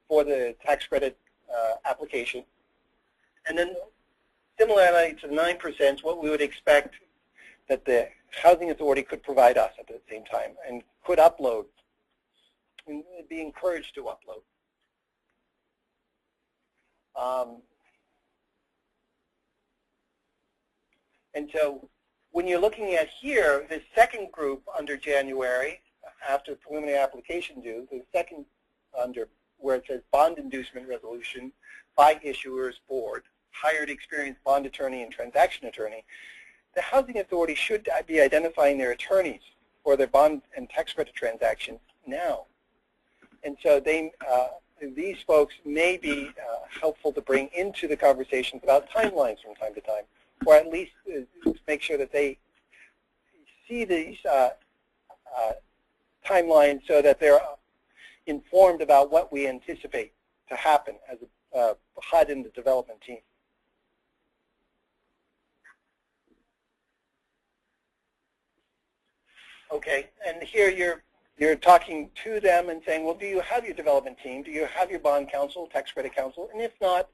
for the tax credit application. And then similarly to the 9%, what we would expect that the Housing Authority could provide us at the same time and could upload and be encouraged to upload. And so when you're looking at here, the second group under January, after preliminary application due, the second under where it says bond inducement resolution by issuer's board, hired experienced bond attorney and transaction attorney, the Housing Authority should be identifying their attorneys for their bond and tax credit transactions now. And so these folks may be helpful to bring into the conversations about timelines from time to time, or at least make sure that they see these timelines so that they're informed about what we anticipate to happen as a HUD in the development team. Okay, and here you're talking to them and saying, well, do you have your development team? Do you have your bond counsel, tax credit counsel? And if not,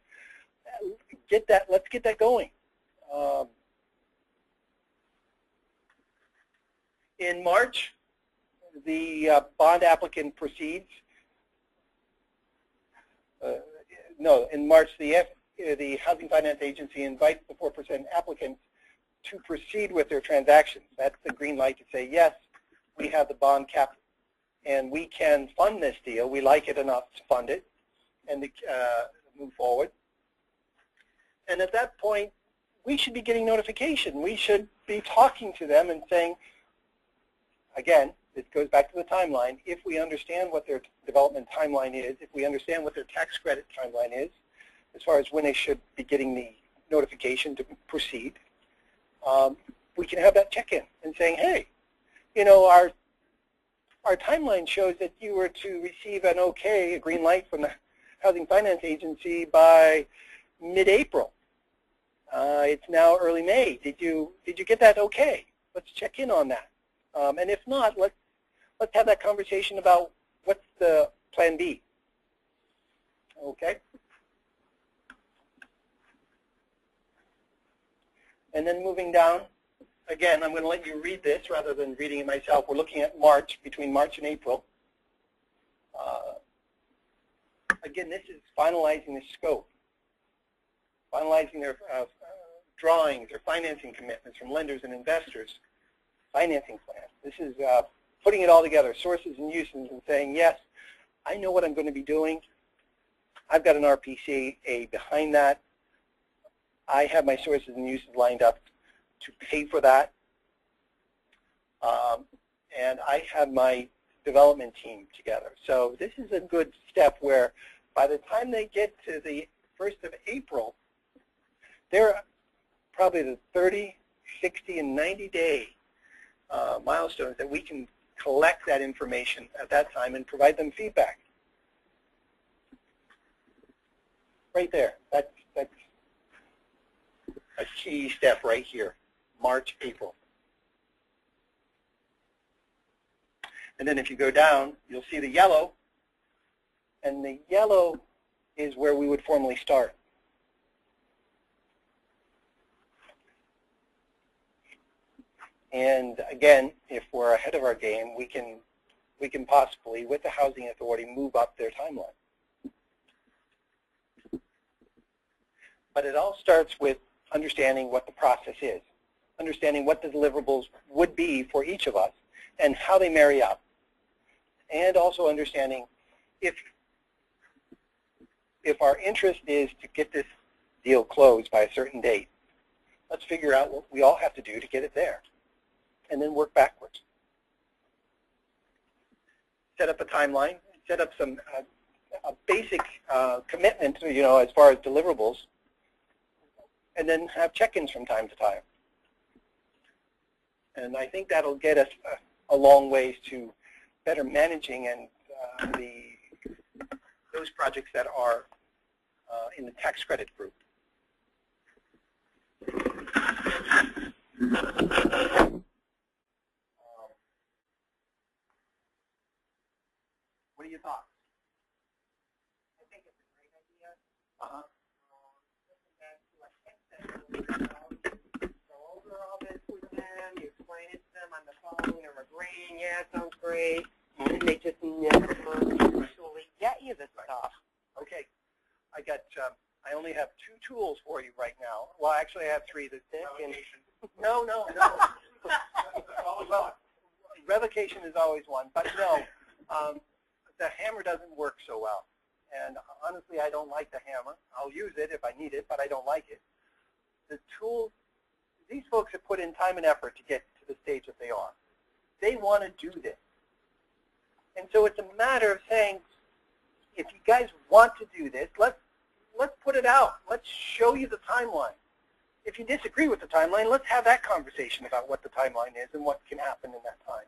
let's get that going. In March, the bond applicant proceeds. In March, the Housing Finance Agency invites the 4% applicants to proceed with their transactions. That's the green light to say, yes, we have the bond cap and we can fund this deal. We like it enough to fund it and to move forward. And at that point, we should be getting notification. We should be talking to them and saying, again, this goes back to the timeline. If we understand what their development timeline is, if we understand what their tax credit timeline is, as far as when they should be getting the notification to proceed, we can have that check-in and saying, hey, you know, our timeline shows that you were to receive an okay, a green light from the Housing Finance Agency by mid-April. It's now early May. Did you get that okay? Let's check in on that. And if not, let's have that conversation about what's the plan B. Okay? And then moving down, again, I'm going to let you read this rather than reading it myself. We're looking at March, between March and April. Again, this is finalizing the scope, finalizing their drawings, their financing commitments from lenders and investors, financing plan. This is putting it all together, sources and uses, and saying, yes, I know what I'm going to be doing. I've got an RPCA behind that. I have my sources and uses lined up to pay for that. And I have my development team together. So this is a good step where by the time they get to the 1st of April, they're probably the 30, 60, and 90-day milestones that we can collect that information at that time and provide them feedback. Right there. That's a key step right here, March, April. And then if you go down, you'll see the yellow, and the yellow is where we would formally start. And again, if we're ahead of our game, we can possibly, with the Housing Authority, move up their timeline. But it all starts with understanding what the process is, understanding what the deliverables would be for each of us and how they marry up, and also understanding if our interest is to get this deal closed by a certain date, Let's figure out what we all have to do to get it there, and then work backwards. Set up a timeline, set up some a basic commitment, as far as deliverables, and then have check-ins from time to time. And I think that'll get us a long ways to better managing and those projects that are in the tax credit group. What are your thoughts? I think it's a great idea. Uh-huh. Listen back to what Ken said, go over all this with them, you explain it to them on the phone, they're agreeing, yeah, it sounds great, and they just never actually get you the stuff. Okay. I only have 2 tools for you right now. Well, actually, I have 3. No. Well, revocation is always one, but no, the hammer doesn't work so well. And honestly, I don't like the hammer. I'll use it if I need it, but I don't like it. The tools, these folks have put in time and effort to get to the stage that they are. They want to do this. And so it's a matter of saying, if you guys want to do this, let's put it out. Let's show you the timeline. If you disagree with the timeline, let's have that conversation about what the timeline is and what can happen in that time.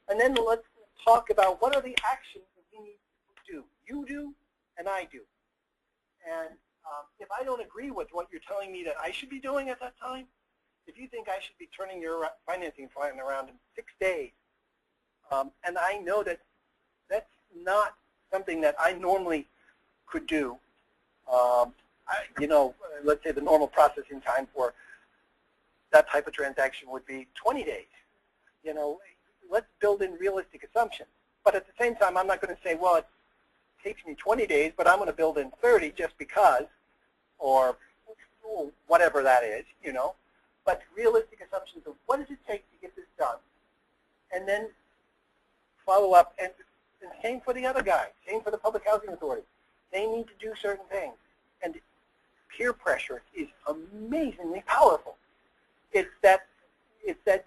And then let's talk about what are the actions that we need to do. You do, and I do. And if I don't agree with what you're telling me that I should be doing at that time, if you think I should be turning your financing plan around in 6 days, and I know that that's not something that I normally could do, let's say the normal processing time for that type of transaction would be 20 days. Let's build in realistic assumptions. But at the same time, I'm not going to say, well, it takes me 20 days, but I'm going to build in 30 just because, or whatever that is, But realistic assumptions of what does it take to get this done, and then follow up. And same for the other guy, same for the Public Housing Authority. They need to do certain things. And peer pressure is amazingly powerful. It's that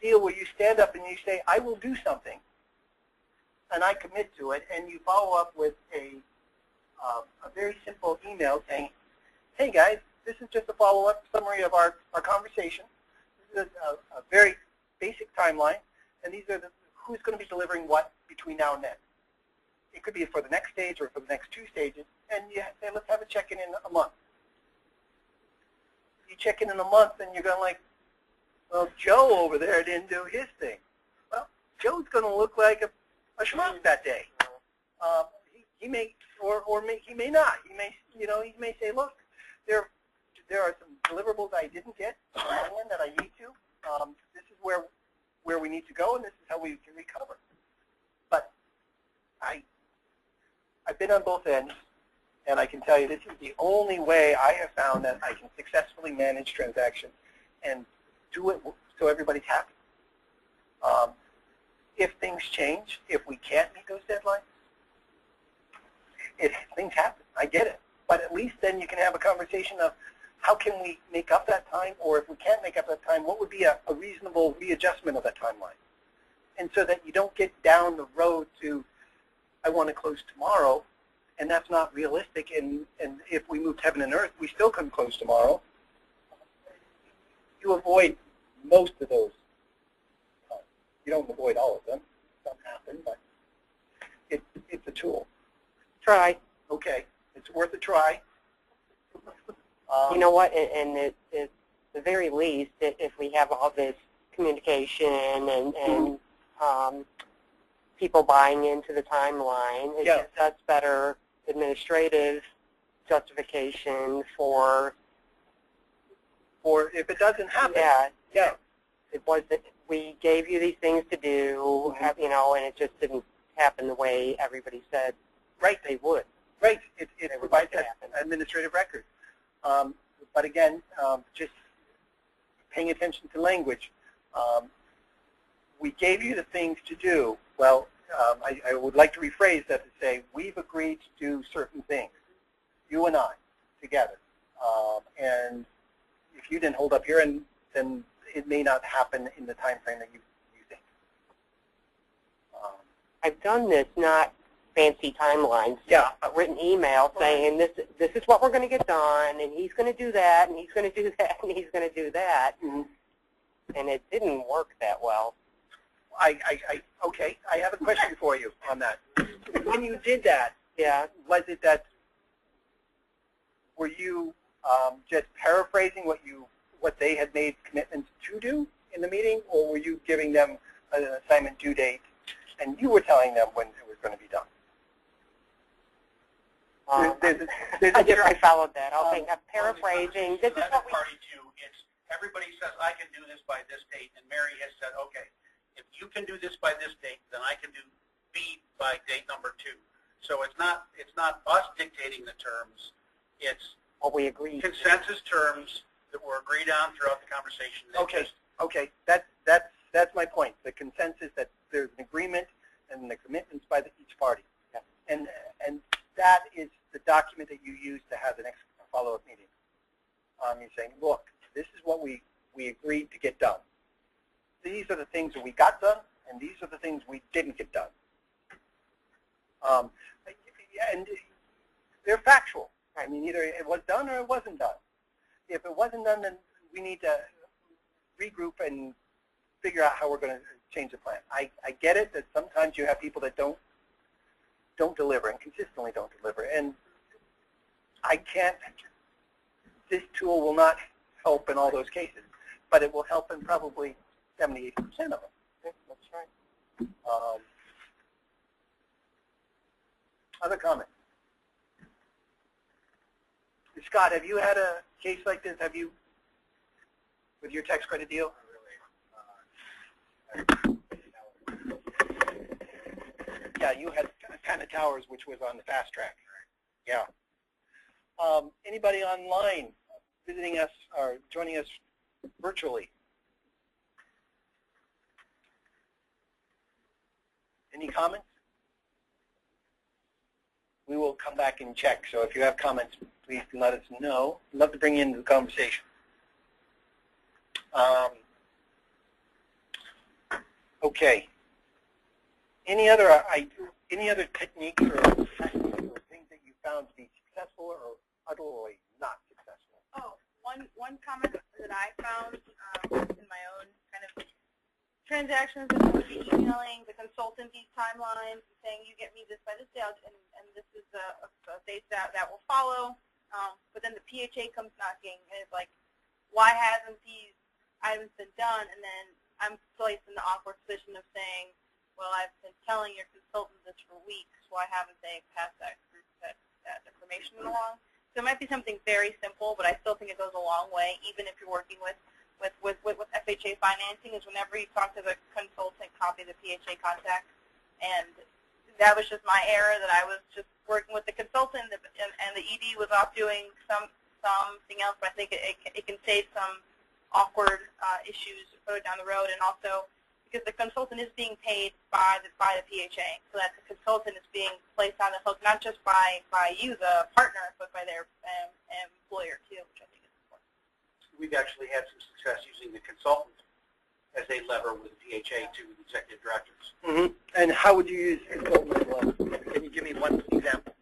deal where you stand up and you say, I will do something, and I commit to it, and you follow up with a very simple email saying, hey guys, this is just a follow-up summary of our conversation. This is a very basic timeline, and these are who's going to be delivering what between now and then. It could be for the next stage or for the next 2 stages, and you say, let's have a check-in in a month. You check in a month, and you're going like, well, Joe over there didn't do his thing. Well, Joe's going to look like a schmuck that day. He may, or he may not. He may say, look, there are some deliverables I didn't get that I need to. This is where we need to go, and this is how we can recover. But I've been on both ends, and I can tell you this is the only way I have found that I can successfully manage transactions and do it so everybody's happy. If things change, if we can't meet those deadlines, things happen. I get it. But at least then you can have a conversation of how can we make up that time, or if we can't make up that time, what would be a reasonable readjustment of that timeline? And so that you don't get down the road to, I want to close tomorrow, and that's not realistic, and if we moved heaven and earth, we still couldn't close tomorrow. You avoid most of those. You don't avoid all of them. Some happen, but it's a tool. Try. Okay, it's worth a try. You know what, and at the very least, if we have all this communication and people buying into the timeline, it gives us better administrative justification for if it doesn't happen. Yeah. It was that we gave you these things to do, and it just didn't happen the way everybody said they would. Right. It provides administrative record. But again, just paying attention to language. We gave you the things to do. Well, I would like to rephrase that to say we've agreed to do certain things, you and I, together. And if you didn't hold up here and then it may not happen in the time frame that you think. I've done this, not fancy timelines. Yeah. A written email saying this is what we're going to get done, and he's going to do that, and he's going to do that, and he's going to do that, and it didn't work that well. Okay, I have a question for you on that. When you did that, was it that, were you just paraphrasing what they had made commitments to do in the meeting, or were you giving them an assignment due date, and you were telling them when it was going to be done? I followed that. I'll think I'm paraphrasing. This is what we... Party two, it's everybody says I can do this by this date, and Mary has said, okay, if you can do this by this date, then I can do B by date number 2. So it's not us dictating the terms. It's what we agreed. Consensus terms that were agreed on throughout the conversation. Okay. That's my point. The consensus that there's an agreement and the commitments by each party. Yeah. And that is the document that you use to have the next follow-up meeting. You're saying, look, this is what we agreed to get done. These are the things that we got done, and these are the things we didn't get done. And they're factual. I mean, either it was done or it wasn't done. If it wasn't done, then we need to regroup and figure out how we're going to change the plan. I get it that sometimes you have people that don't deliver and consistently don't deliver. And I can't, this tool will not help in all those cases, but it will help in probably 70-80% of them. That's right. Other comments? Scott, have you had a case like this? Have you, with your tax credit deal? Yeah, you had Kind Towers, which was on the fast track. Yeah. Anybody online visiting us or joining us virtually? Any comments? We will come back and check. So if you have comments, please do let us know. I'd love to bring you into the conversation. Okay. Any other techniques or things that you found to be successful or utterly not successful? Oh, one comment that I found in my own kind of transactions is would be emailing the consultant these timelines and saying, you get me this by this day, and this is a date that will follow. But then the PHA comes knocking, and it's like, why hasn't these items been done? And then I'm placed in the awkward position of saying, well, I've been telling your consultant this for weeks. Why haven't they passed that information along? So it might be something very simple, but I still think it goes a long way, even if you're working with FHA financing, is whenever you talk to the consultant, copy the PHA contact. And that was just my error, that I was just working with the consultant, and the ED was off doing something else. But I think it can save some awkward issues further down the road, and also because the consultant is being paid by the PHA, so that the consultant is being placed on the hook not just by you, the partner, but by their employer too, which I think is important. We've actually had some success using the consultant as a lever with PHA to the executive directors. Mm-hmm. And how would you use consultant as well? Can you give me one example?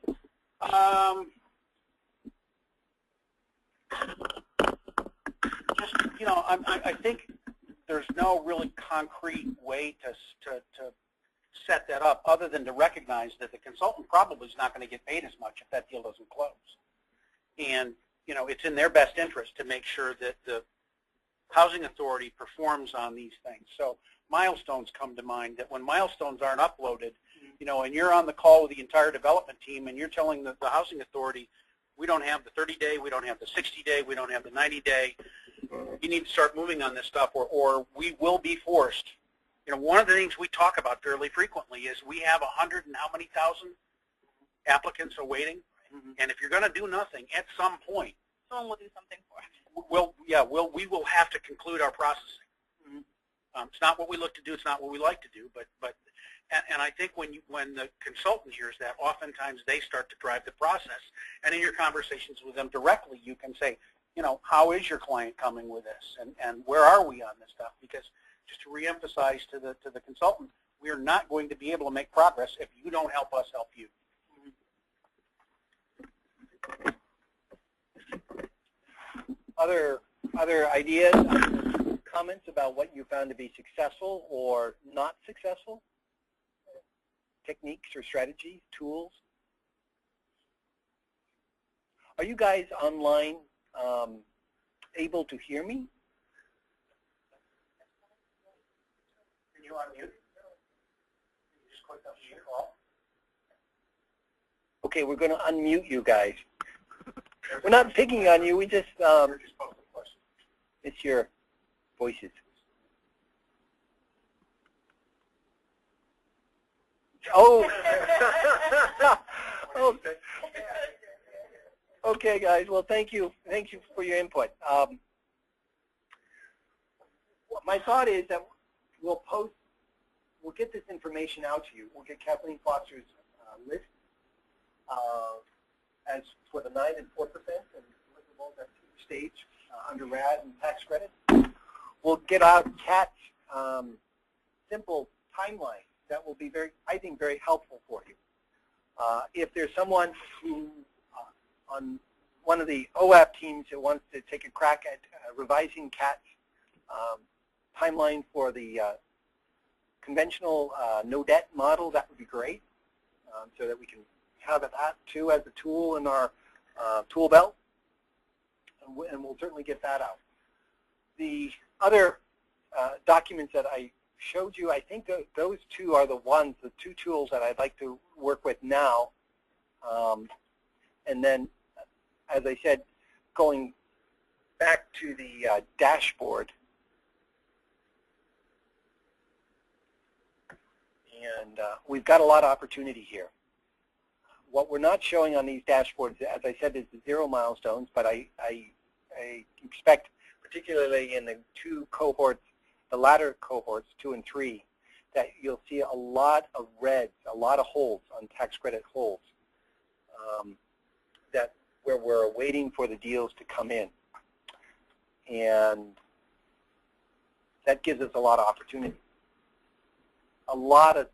Just, you know, I think there's no really concrete way to set that up other than to recognize that the consultant probably is not going to get paid as much if that deal doesn't close. And, you know, it's in their best interest to make sure that the housing authority performs on these things. So milestones come to mind, that when milestones aren't uploaded, you know, and you're on the call with the entire development team and you're telling the housing authority, we don't have the 30-day, we don't have the 60-day, we don't have the 90-day. You need to start moving on this stuff, or we will be forced. You know, one of the things we talk about fairly frequently is we have 100 and how many thousand applicants awaiting, and if you're going to do nothing, at some point, someone will do something for us. We will have to conclude our processing. It's not what we look to do, it's not what we like to do, and I think when the consultant hears that, oftentimes they start to drive the process, and in your conversations with them directly, you can say, you know, how is your client coming with this, and where are we on this stuff? Because just to reemphasize to the consultant, we are not going to be able to make progress if you don't help us help you. Other ideas, comments about what you found to be successful or not successful? Techniques or strategies, tools? Are you guys online able to hear me? Can you unmute? You just click on mute all. Okay, we're going to unmute you guys. We're not picking on you. We just, it's your voices. Oh. Oh. Okay, guys. Well, thank you. Thank you for your input. My thought is that we'll get this information out to you. We'll get Kathleen Foster's list as for the 9 and 4% and deliverables at each stage under RAD and tax credit. We'll get out Kat's simple timeline that will be I think, very helpful for you. If there's someone who on one of the OAP teams that wants to take a crack at revising Kat's timeline for the conventional no debt model, that would be great, so that we can have that too as a tool in our tool belt, and we'll certainly get that out. The other documents that I showed you, I think those two are the two tools that I'd like to work with now. And then, as I said, going back to the dashboard, and we've got a lot of opportunity here. What we're not showing on these dashboards, as I said, is the 0 milestones, but I expect, particularly in the two cohorts, the latter cohorts, 2 and 3, that you'll see a lot of reds, a lot of holds on tax credit holds, where we're waiting for the deals to come in. And that gives us a lot of opportunity, a lot of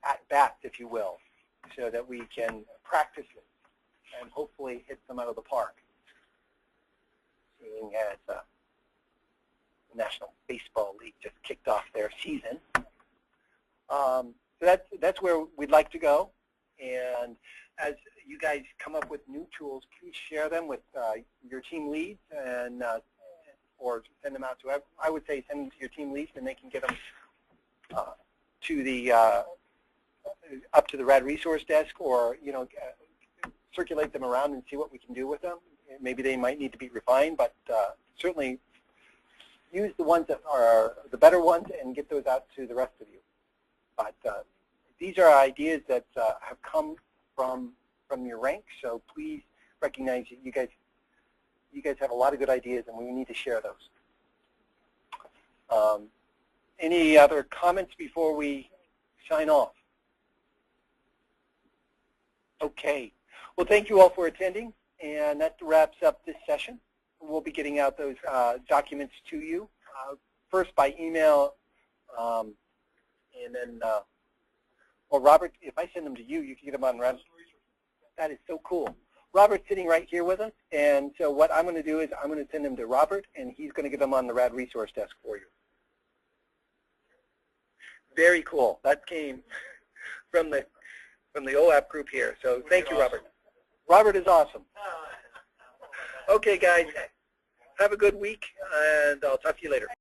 at-bats, if you will, so that we can practice it and hopefully hit them out of the park. Seeing as the National Baseball League just kicked off their season. So that's where we'd like to go. And as you guys come up with new tools, please share them with your team leads, and or send them out to, I would say send them to your team leads, and they can get them to the up to the RAD resource desk, or circulate them around and see what we can do with them. Maybe they might need to be refined, but certainly use the ones that are the better ones and get those out to the rest of you. But these are ideas that have come from your ranks, so please recognize that you guys have a lot of good ideas, and we need to share those. Any other comments before we sign off? Okay. Well, thank you all for attending, and that wraps up this session. We'll be getting out those documents to you, first by email, and then, well, Robert, if I send them to you, you can get them on RAD. That is so cool. Robert's sitting right here with us, and so what I'm going to do is I'm going to send them to Robert, and he's going to get them on the RAD resource desk for you. Very cool. That came from the OAP group here, so thank you, Robert. Robert is awesome. Okay, guys, have a good week, and I'll talk to you later.